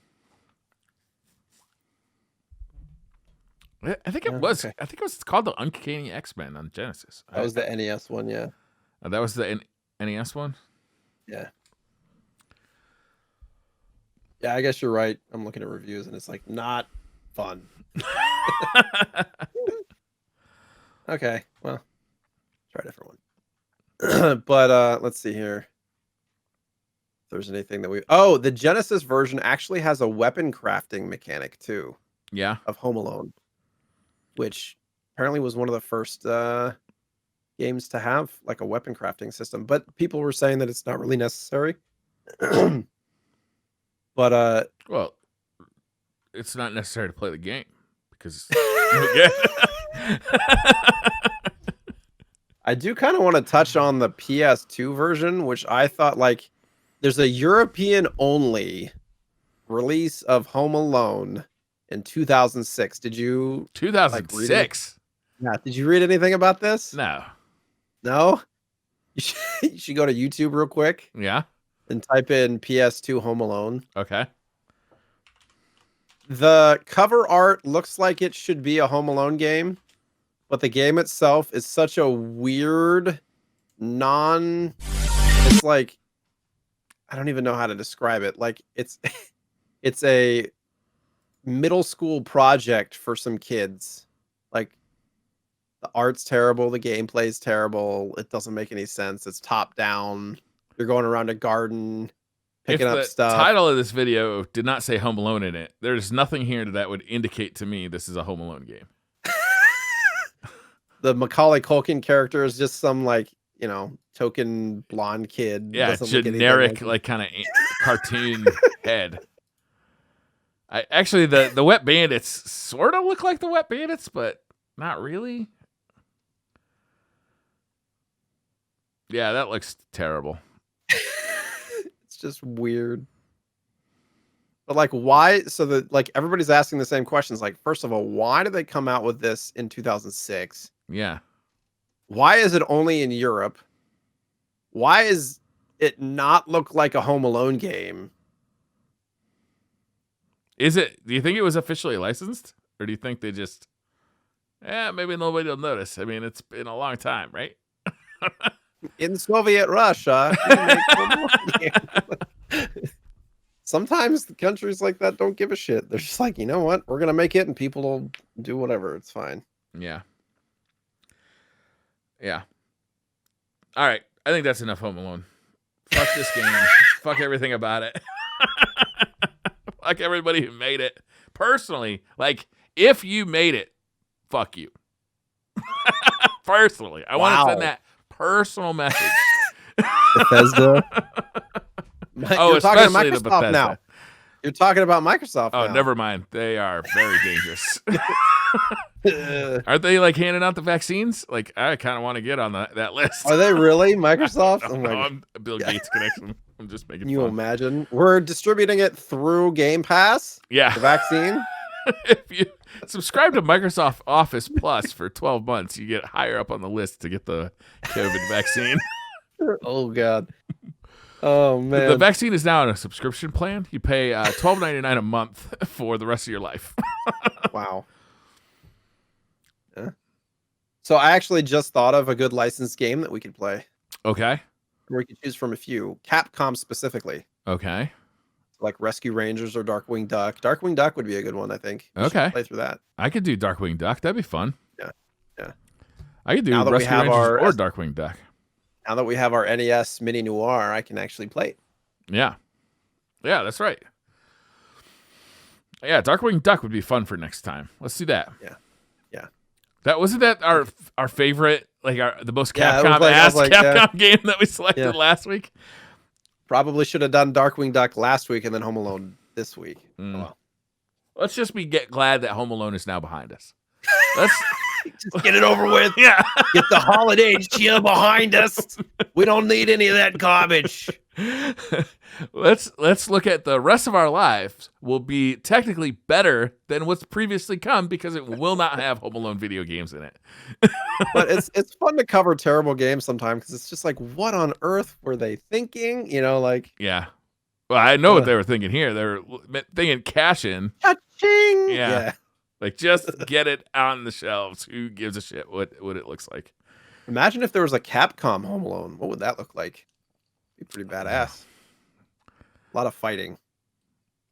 I think it was. okay. I think it was called the Uncanny X-Men on Genesis. That was the NES one, yeah. That was the NES one? Yeah. Yeah, I guess you're right. I'm looking at reviews and it's like not fun. Okay, well, try a different one. But let's see here. If there's anything that the Genesis version actually has a weapon crafting mechanic too. Yeah. Of Home Alone, which apparently was one of the first games to have like a weapon crafting system. But people were saying that it's not really necessary. But well, it's not necessary to play the game because I do kind of want to touch on the PS2 version, which I thought like there's a European only release of Home Alone in 2006. Did you 2006? Yeah, did you read anything about this? No. No? You should go to YouTube real quick. Yeah. And type in PS2 Home Alone. Okay. The cover art looks like it should be a Home Alone game, but the game itself is such a weird it's like I don't even know how to describe it. Like it's a middle school project for some kids. Like the art's terrible, the gameplay's terrible, it doesn't make any sense. It's top down. You're going around a garden, picking up stuff. The title of this video did not say Home Alone in it, there's nothing here that would indicate to me this is a Home Alone game. The Macaulay Culkin character is just some token blonde kid. Yeah, generic like kind of cartoon head. Actually the Wet Bandits sort of look like the Wet Bandits, but not really. Yeah, that looks terrible. It's just weird. But like why everybody's asking the same questions. Like, first of all, why did they come out with this in 2006? Yeah. Why is it only in Europe? Why is it not look like a Home Alone game? Do you think it was officially licensed? Or do you think they just maybe nobody will notice? I mean, it's been a long time, right? In Soviet Russia. Sometimes the countries like that don't give a shit. They're just like, you know what? We're going to make it and people will do whatever. It's fine. Yeah. Yeah. All right. I think that's enough Home Alone Fuck this game. Fuck everything about it. Fuck everybody who made it. Personally, like, if you made it, fuck you. Personally, I want to send that personal message. Bethesda. Oh, You're talking to especially to Microsoft Bethesda. now. You're talking about Microsoft Oh, now. never mind. They are very dangerous. Aren't they like handing out the vaccines? Like, I kind of want to get on that list. Are they really Microsoft? Oh, no, I'm a Bill Gates connection. I'm just making Can you fun. imagine? We're distributing it through Game Pass. Yeah. The vaccine. If you subscribe to Microsoft Office Plus for 12 months, you get higher up on the list to get the COVID vaccine. Oh God. Oh man. The vaccine is now on a subscription plan. You pay $12.99 a month for the rest of your life. Wow. Yeah. So I actually just thought of a good licensed game that we could play. Okay. We could choose from a few. Capcom specifically. Okay. Like Rescue Rangers or Darkwing Duck. Darkwing Duck would be a good one, I think. We should Okay. play through that. I could do Darkwing Duck. That'd be fun. Yeah. Yeah. I could do Now that we Rescue have Rangers our or Darkwing Duck. Now that we have our NES Mini Noir, I can actually play it. Yeah. Yeah, that's right. Yeah, Darkwing Duck would be fun for next time. Let's do that. Yeah. Yeah. That wasn't that our favorite, like the most Yeah, it was Capcom like- Capcom game that we selected Yeah. last week. Probably should have done Darkwing Duck last week and then Home Alone this week. Mm. Oh, well. Let's just get glad that Home Alone is now behind us. Let's Just get it over with. yeah. Get the holiday cheer behind us. We don't need any of that garbage. Let's look at the rest of our lives will be technically better than what's previously come because it will not have Home Alone video games in it. But it's fun to cover terrible games sometimes because it's just like, what on earth were they thinking? You know, like Yeah. Well, I know what they were thinking here. They were thinking cash in. cha-ching. Yeah. Like, just get it on the shelves. Who gives a shit what it looks like? Imagine if there was a Capcom Home Alone. What would that look like? Be pretty badass. A lot of fighting.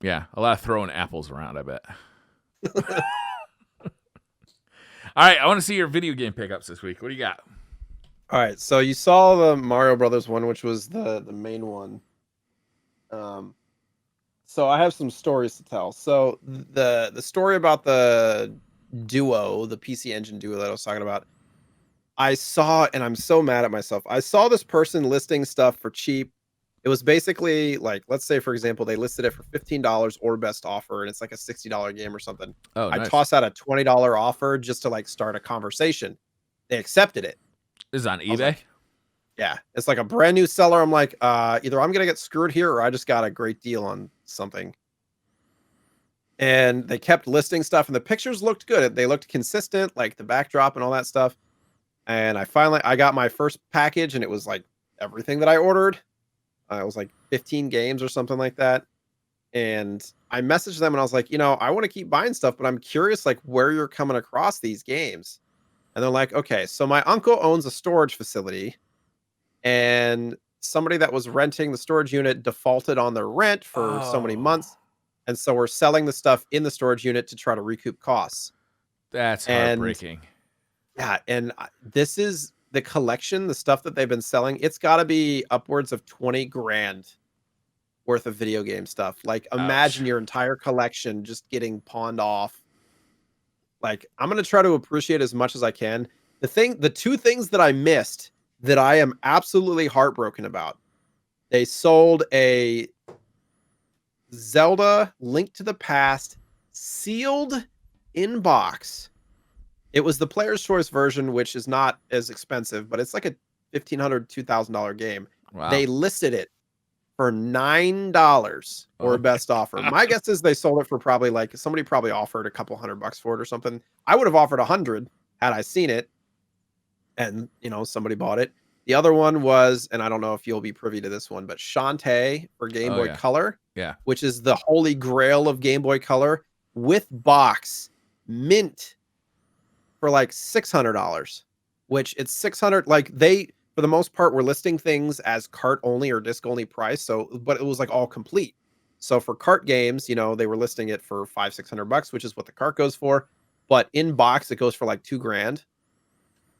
Yeah, a lot of throwing apples around, I bet. All right, I want to see your video game pickups this week. What do you got? All right, so you saw the Mario Brothers one, which was the main one. So I have some stories to tell. So the story about the Duo, the PC Engine Duo that I was talking about, I saw, and I'm so mad at myself. I saw this person listing stuff for cheap. It was basically like, let's say, for example, they listed it for $15 or best offer, and it's like a $60 game or something. Oh, I nice. toss out a $20 offer just to like start a conversation. They accepted it. This is on was eBay? like, yeah, it's like a brand new seller. I'm like, either I'm gonna get screwed here or I just got a great deal on something. And they kept listing stuff, and the pictures looked good. They looked consistent, like the backdrop and all that stuff. And I got my first package, and it was like everything that I ordered. It was like 15 games or something like that. And I messaged them, and I was like, I want to keep buying stuff, but I'm curious, like, where you're coming across these games. And they're like, okay, so my uncle owns a storage facility, and somebody that was renting the storage unit defaulted on their rent for so many months. And so we're selling the stuff in the storage unit to try to recoup costs. That's heartbreaking. Yeah, and this is the collection, the stuff that they've been selling. It's got to be upwards of 20 grand worth of video game stuff. Like, imagine your entire collection just getting pawned off. Like, I'm going to try to appreciate as much as I can. The two things that I missed that I am absolutely heartbroken about. They sold a Zelda Link to the Past sealed in box. It was the player's choice version, which is not as expensive, but it's like a $1,500, $2,000 game. Wow. They listed it for $9 or best offer. My guess is they sold it for probably like somebody probably offered a couple $100 for it or something. I would have offered 100 had I seen it, and somebody bought it. The other one was, and I don't know if you'll be privy to this one, but Shantae for Game Boy Color, which is the holy grail of Game Boy Color, with box, mint for like $600, which it's 600. Like, they, for the most part, were listing things as cart only or disc only price. So, but it was like all complete. So for cart games, they were listing it for $500-$600, which is what the cart goes for. But in box, it goes for like $2,000.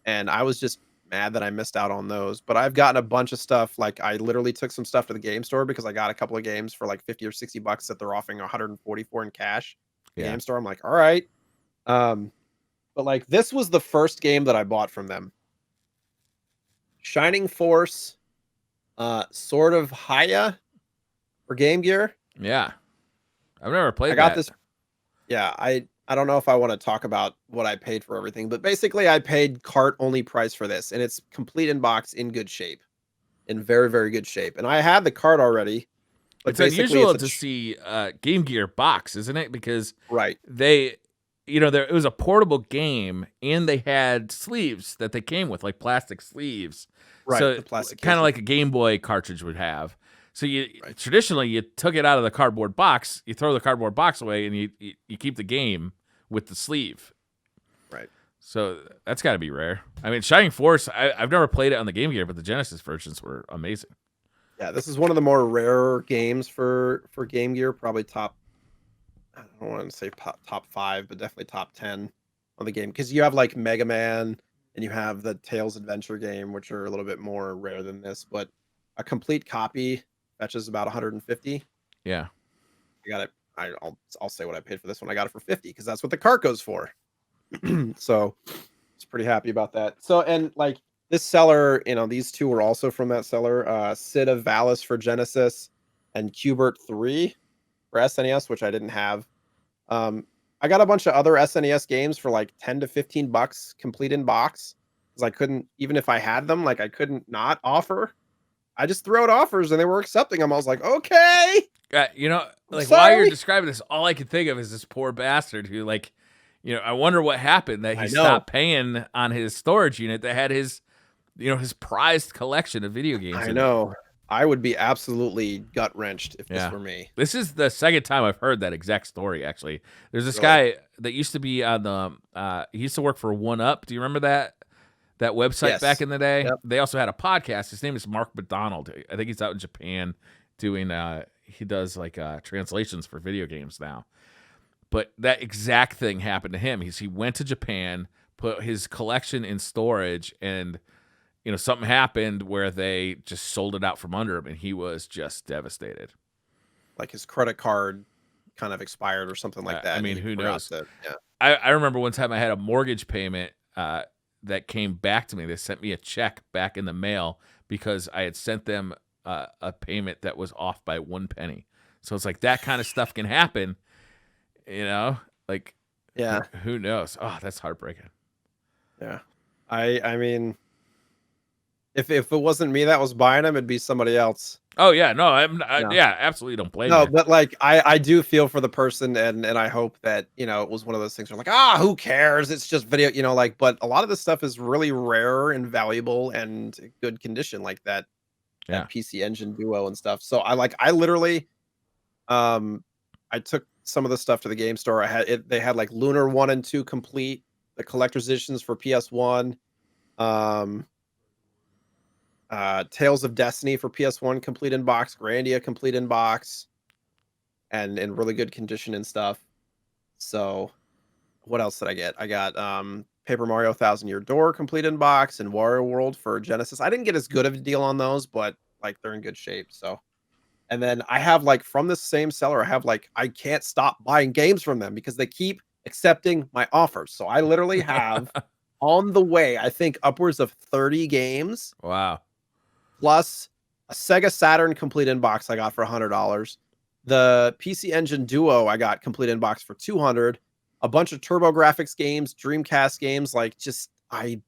And I was just mad that I missed out on those. But I've gotten a bunch of stuff. Like I literally took some stuff to the game store because I got a couple of games for like 50 or 60 bucks that they're offering 144 in cash. The Yeah. game store. I'm like, all right. But like this was the first game that I bought from them. Shining Force, Sword of Haya for Game Gear. Yeah. I've never played I got that. this. Yeah, I don't know if I want to talk about what I paid for everything, but basically I paid cart only price for this, and it's complete in box, in good shape, in very very good shape. And I had the cart already, but It's basically unusual to see Game Gear box, isn't it? Because right, they, it was a portable game, and they had sleeves that they came with, like plastic sleeves. right, So the plastic kind of casing. like a Game Boy cartridge would have. So Right. traditionally you took it out of the cardboard box, you throw the cardboard box away, and you keep the game with the sleeve. Right. So that's got to be rare. I mean, Shining Force, I've never played it on the Game Gear, but the Genesis versions were amazing. Yeah, this is one of the more rare games for Game Gear. Probably top. I don't want to say top 5, but definitely top 10 on the game because you have like Mega Man and you have the Tails Adventure game, which are a little bit more rare than this. But a complete copy fetches about 150. Yeah. I got it. I'll say what I paid for this one. I got it for 50 because that's what the cart goes for. So I was pretty happy about that. So and like this seller, these two were also from that seller. Sid of Valis for Genesis and Qbert 3 for SNES, which I didn't have. I got a bunch of other SNES games for like 10 to 15 bucks complete in box because I couldn't, even if I had them, like I couldn't not offer. I just threw out offers and they were accepting them. I was like, okay. Like while Sorry. you're describing this, all I can think of is this poor bastard who, like, I wonder what happened that he I know. stopped paying on his storage unit that had his, his prized collection of video games. I know. I would be absolutely gut wrenched if this were me. This is the second time I've heard that exact story. Actually, there's this Really? guy that used to be on the. He used to work for One Up. Do you remember that website Yes. back in the day? Yep. They also had a podcast. His name is Mark McDonald. I think he's out in Japan doing. He does like translations for video games now. But that exact thing happened to him. He went to Japan, put his collection in storage, and something happened where they just sold it out from under him, and he was just devastated. Like his credit card kind of expired or something like that. I mean, who knows? Yeah. I remember one time I had a mortgage payment that came back to me. They sent me a check back in the mail because I had sent them a payment that was off by 1 penny. So it's like that kind of stuff can happen, like, Yeah. who knows? Oh, that's heartbreaking. Yeah. I mean, if it wasn't me that was buying them, it'd be somebody else. Oh yeah, no, No. yeah, absolutely don't blame No, you. but like I do feel for the person and I hope that, it was one of those things where like, who cares? It's just video, but a lot of this stuff is really rare and valuable and good condition like that PC Engine Duo and stuff. So I literally I took some of the stuff to the game store. They had like Lunar 1 and 2 complete, the collector's editions for PS1. Tales of Destiny for PS1 complete in box, Grandia complete in box, and in really good condition and stuff. So, what else did I get? I got Paper Mario Thousand Year Door complete in box and Wario World for Genesis. I didn't get as good of a deal on those, but like they're in good shape. So, and then I have like from this same seller, I can't stop buying games from them because they keep accepting my offers. So I literally have on the way, I think upwards of 30 games. Wow. Plus a Sega Saturn complete in box I got for $100. The PC Engine Duo I got complete in box for $200. A bunch of TurboGrafx games, Dreamcast games, like just I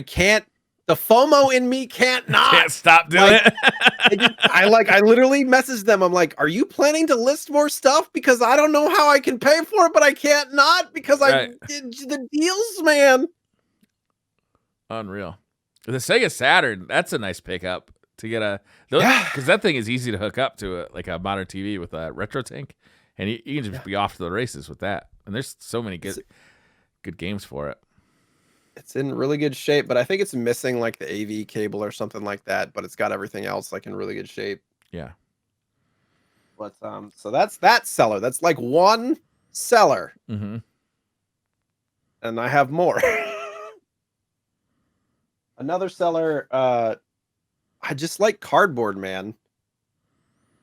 can't. The FOMO in me can't stop doing it. I literally messaged them. I'm like, are you planning to list more stuff? Because I don't know how I can pay for it, but I can't not because the deals, man. Unreal. The Sega Saturn, that's a nice pickup to get because that thing is easy to hook up to like a modern TV with a RetroTink, and you can just be off to the races with that. And there's so many good games for it. It's in really good shape, but I think it's missing like the AV cable or something like that, but it's got everything else like in really good shape. Yeah. But so that's that seller. That's like one seller. Mm-hmm. And I have more. Another seller, I just like cardboard, man.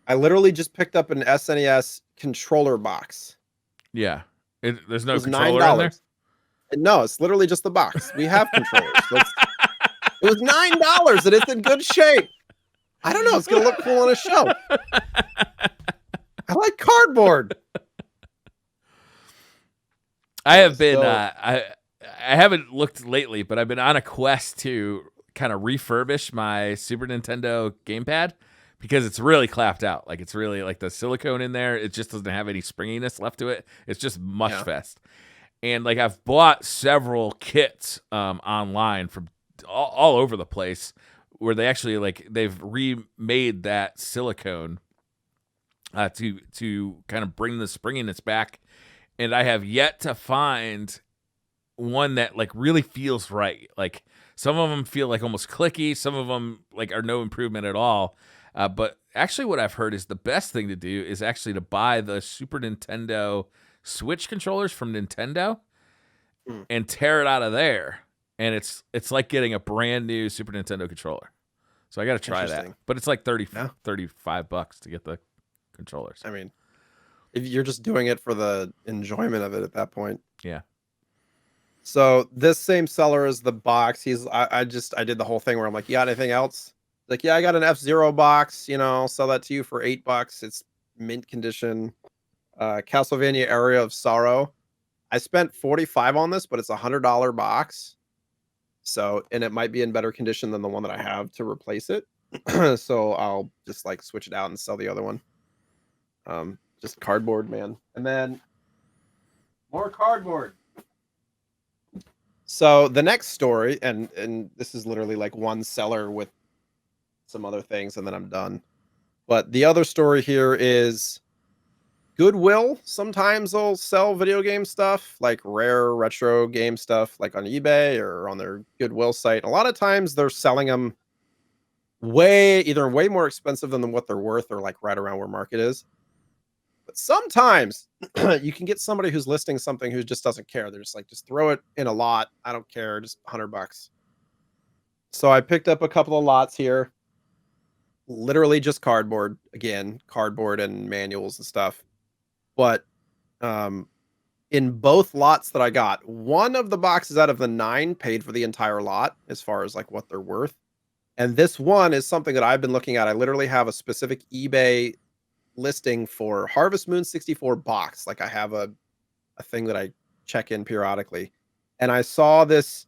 I literally just picked up an SNES controller box. Yeah. There's It no was controller in there? $9. No, it's literally just the box. We have controllers. It was $9 and it's in good shape. I don't know. It's gonna look cool on a shelf. I like cardboard. I have been So, I haven't looked lately, but I've been on a quest to kind of refurbish my Super Nintendo gamepad because it's really clapped out. Like it's really like the silicone in there, it just doesn't have any springiness left to it. It's just mush yeah. fest. And like I've bought several kits online from all over the place where they actually like they've remade that silicone to kind of bring the springiness back. And I have yet to find one that like really feels right. Like some of them feel like almost clicky, some of them like are no improvement at all. But actually, what I've heard is the best thing to do is actually to buy the Super Nintendo Switch controllers from Nintendo and tear it out of there, and it's like getting a brand new Super Nintendo controller. So I got to try that, but it's like $35 to get the controllers. I mean, if you're just doing it for the enjoyment of it at that point. Yeah. So this same seller is the box. I did the whole thing where I'm like, you got anything else? Like, yeah, I got an F-Zero box, I'll sell that to you for $8. It's mint condition. Castlevania Area of Sorrow. I spent $45 on this, but it's $100 box. So, and it might be in better condition than the one that I have to replace it. So I'll just like switch it out and sell the other one. Just cardboard, man. And then more cardboard. So the next story, and this is literally like one seller with some other things, and then I'm done. But the other story here is Goodwill. Sometimes they'll sell video game stuff, like rare retro game stuff, like on eBay or on their Goodwill site. A lot of times they're selling them either way more expensive than what they're worth, or like right around where market is. But sometimes you can get somebody who's listing something who just doesn't care. They're just like, just throw it in a lot. I don't care. Just $100. So I picked up a couple of lots here. Literally just cardboard. Again, cardboard and manuals and stuff. But in both lots that I got, one of the boxes out of the 9 paid for the entire lot as far as like what they're worth. And this one is something that I've been looking at. I literally have a specific eBay listing for Harvest Moon 64 box. Like I have a thing that I check in periodically. And I saw this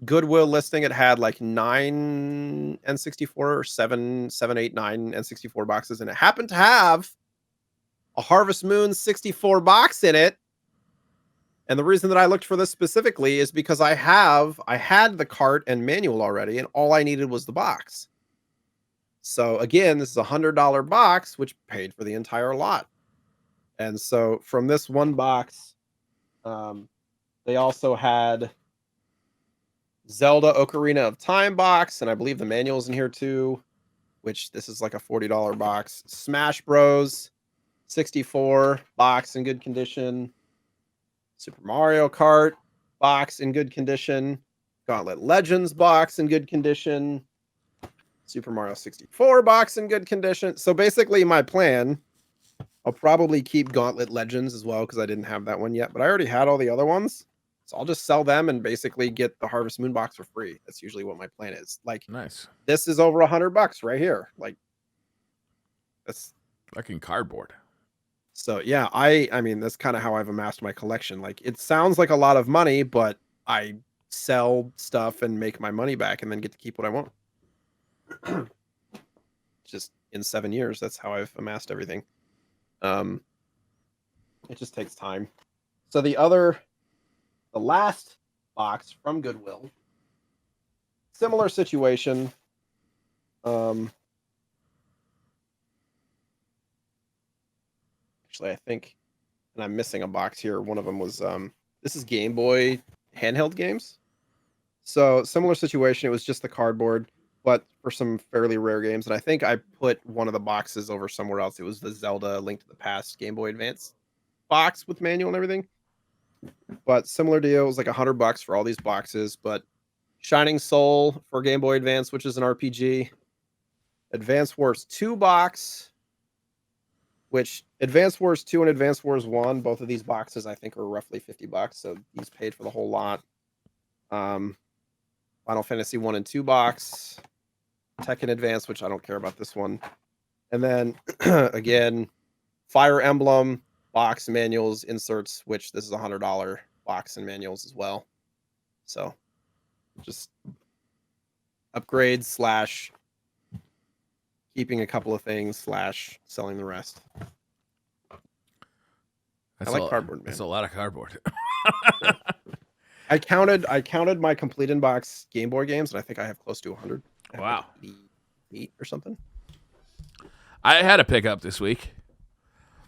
Goodwill listing. It had like 9 N64 or 7, 8, 9 N64 boxes. And it happened to have a Harvest Moon 64 box in it. And the reason that I looked for this specifically is because I had the cart and manual already, and all I needed was the box. So again, this is $100 box, which paid for the entire lot. And so from this one box, they also had Zelda Ocarina of Time box, and I believe the manual's in here too, which this is like a $40 box. Smash Bros. 64 box in good condition. Super Mario Kart box in good condition. Gauntlet Legends box in good condition. Super Mario 64 box in good condition. So basically my plan, I'll probably keep Gauntlet Legends as well because I didn't have that one yet, but I already had all the other ones. So I'll just sell them and basically get the Harvest Moon box for free. That's usually what my plan is. Like, nice. This is over $100 right here. Like, that's fucking cardboard. So yeah, I mean, that's kind of how I've amassed my collection. Like, it sounds like a lot of money, but I sell stuff and make my money back and then get to keep what I want. Just in 7 years, that's how I've amassed everything. It just takes time. So the last box from Goodwill, similar situation. Actually, I think, and I'm missing a box here. One of them was this is Game Boy handheld games. So similar situation. It was just the cardboard, but for some fairly rare games. And I think I put one of the boxes over somewhere else. It was the Zelda Link to the Past Game Boy Advance box with manual and everything. But similar deal. It was like $100 for all these boxes. But Shining Soul for Game Boy Advance, which is an RPG. Advance Wars 2 box, which Advance Wars 2 and Advance Wars 1, both of these boxes I think are roughly $50, so these paid for the whole lot. Final Fantasy 1 and 2 box, Tekken Advance, which I don't care about this one. And then again, Fire Emblem box, manuals, inserts, which this is $100 box and manuals as well. So just upgrades / keeping a couple of things / selling the rest. I like cardboard, man. That's a lot of cardboard. I counted my complete in-box Game Boy games, and I think I have close to 100. Wow. Like 88 or something. I had a pickup this week.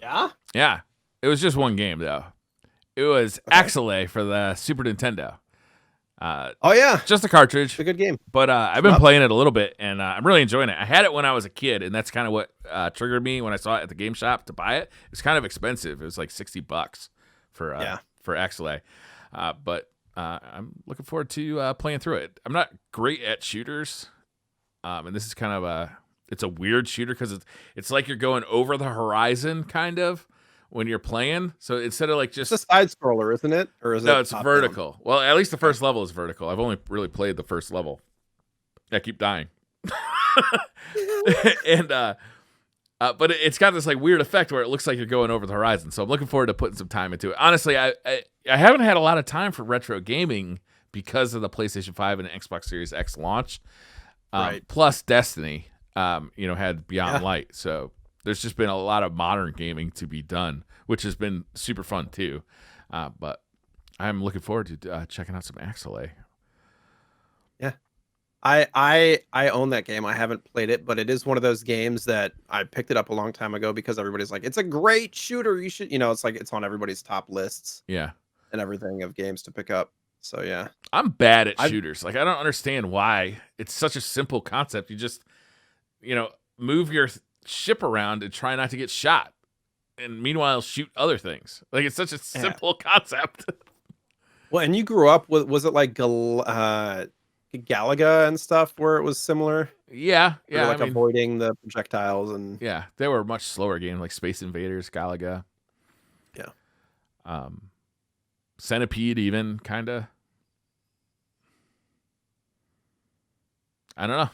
Yeah? Yeah. It was just one game, though. It was Axelay for the Super Nintendo. Oh, yeah. Just a cartridge. It's a good game. But I've been playing it a little bit, and I'm really enjoying it. I had it when I was a kid, and that's kind of what triggered me when I saw it at the game shop to buy it. It was kind of expensive. It was like $60 for Axelay. But I'm looking forward to playing through it. I'm not great at shooters, and this is kind of it's a weird shooter because it's like you're going over the horizon, kind of, when you're playing. So instead of like just... It's a side scroller, isn't it? Or is No, it it's vertical. Down? Well, at least the first level is vertical. I've only really played the first level. I keep dying. And but it's got this like weird effect where it looks like you're going over the horizon. So I'm looking forward to putting some time into it. Honestly, I haven't had a lot of time for retro gaming because of the PlayStation 5 and Xbox Series X launch. Right. Plus Destiny, had Beyond Light. So there's just been a lot of modern gaming to be done, which has been super fun too. But I'm looking forward to checking out some Axelay. Yeah. I own that game. I haven't played it, but it is one of those games that I picked it up a long time ago because everybody's like, it's a great shooter. You should, it's like it's on everybody's top lists. Yeah. And everything of games to pick up. So yeah. I'm bad at shooters. Like I don't understand why. It's such a simple concept. You just, move your ship around and try not to get shot. And meanwhile shoot other things. Like it's such a simple concept. Well, and you grew up with, was it like Galaga and stuff where it was similar? Yeah. Avoiding the projectiles and... Yeah, they were much slower games like Space Invaders, Galaga. Yeah. Centipede even, kind of. I don't know.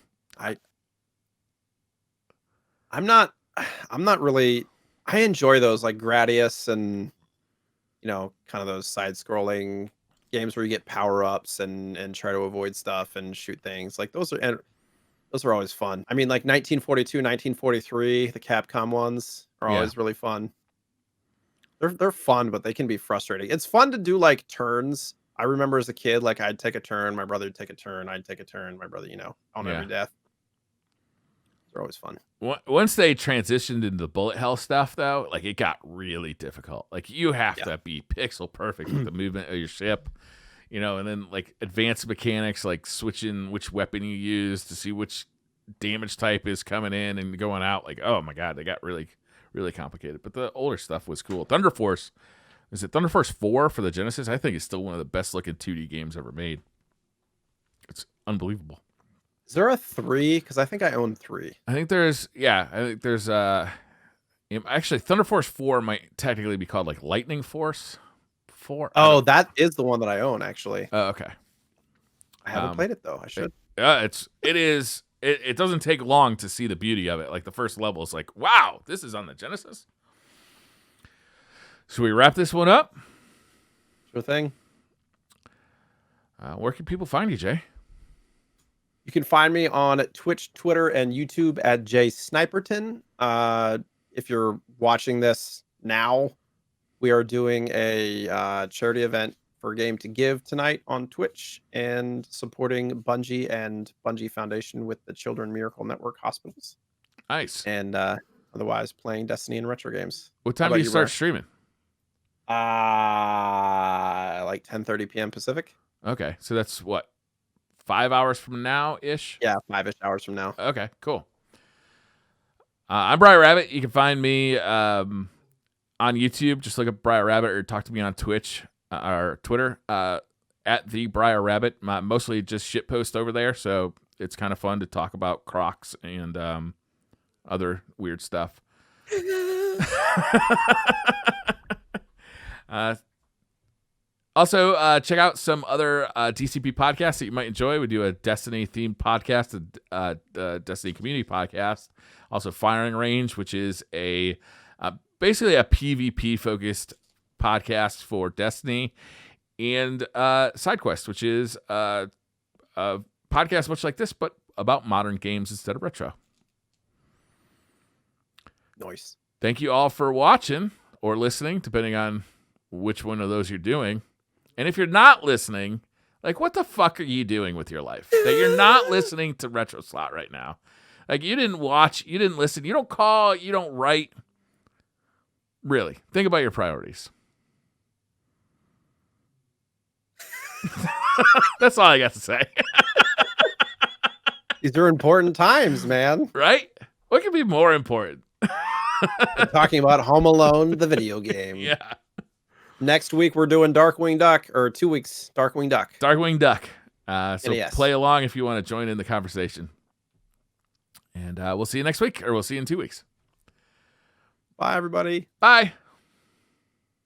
I'm not really... I enjoy those like Gradius and, kind of those side-scrolling games where you get power-ups and try to avoid stuff and shoot things. Like those are always fun. I mean, like 1942, 1943, the Capcom ones are always really fun. They're fun, but they can be frustrating. It's fun to do like turns. I remember as a kid, like I'd take a turn, my brother would take a turn, I'd take a turn, my brother, on every death. They're always fun. Once they transitioned into bullet hell stuff, though, like it got really difficult. Like you have to be pixel perfect with the movement of your ship, and then like advanced mechanics, like switching which weapon you use to see which damage type is coming in and going out. Like, oh my god, they got really, really complicated. But the older stuff was cool. Thunder Force, is it Thunder Force 4 for the Genesis? I think it's still one of the best looking 2D games ever made. It's unbelievable. Is there a 3? Because I think I own 3. I think there's actually Thunder Force 4 might technically be called like Lightning Force 4. Oh, that is the one that I own actually. Oh, okay. I haven't played it though. I should. It doesn't take long to see the beauty of it. Like the first level is like, wow, this is on the Genesis. Should we wrap this one up? Sure thing. Where can people find you, Jay? You can find me on Twitch, Twitter, and YouTube at JSniperton. If you're watching this now, we are doing a charity event for Game to Give tonight on Twitch and supporting Bungie and Bungie Foundation with the Children Miracle Network hospitals. Nice. And otherwise playing Destiny and retro games. What time do you start streaming? Like 10:30 p.m. Pacific. Okay, so that's what, 5 hours from now ish? Yeah, 5-ish hours from now. Okay, cool. I'm Briar Rabbit. You can find me on YouTube. Just look up Briar Rabbit or talk to me on Twitch or Twitter at the Briar Rabbit. Mostly just shitpost over there, so it's kind of fun to talk about Crocs and other weird stuff. Also, check out some other DCP podcasts that you might enjoy. We do a Destiny-themed podcast, a Destiny community podcast. Also, Firing Range, which is basically a PvP-focused podcast for Destiny. And SideQuest, which is a podcast much like this, but about modern games instead of retro. Nice. Thank you all for watching or listening, depending on which one of those you're doing. And if you're not listening, like, what the fuck are you doing with your life that you're not listening to RetroSlot right now? Like, you didn't watch, you didn't listen, you don't call, you don't write. Really, think about your priorities. That's all I got to say. These are important times, man. Right? What could be more important? We're talking about Home Alone, the video game. Yeah. Next week, we're doing Darkwing Duck, or 2 weeks, Darkwing Duck. Darkwing Duck. So NES. Play along if you want to join in the conversation. And we'll see you next week, or we'll see you in 2 weeks. Bye, everybody. Bye.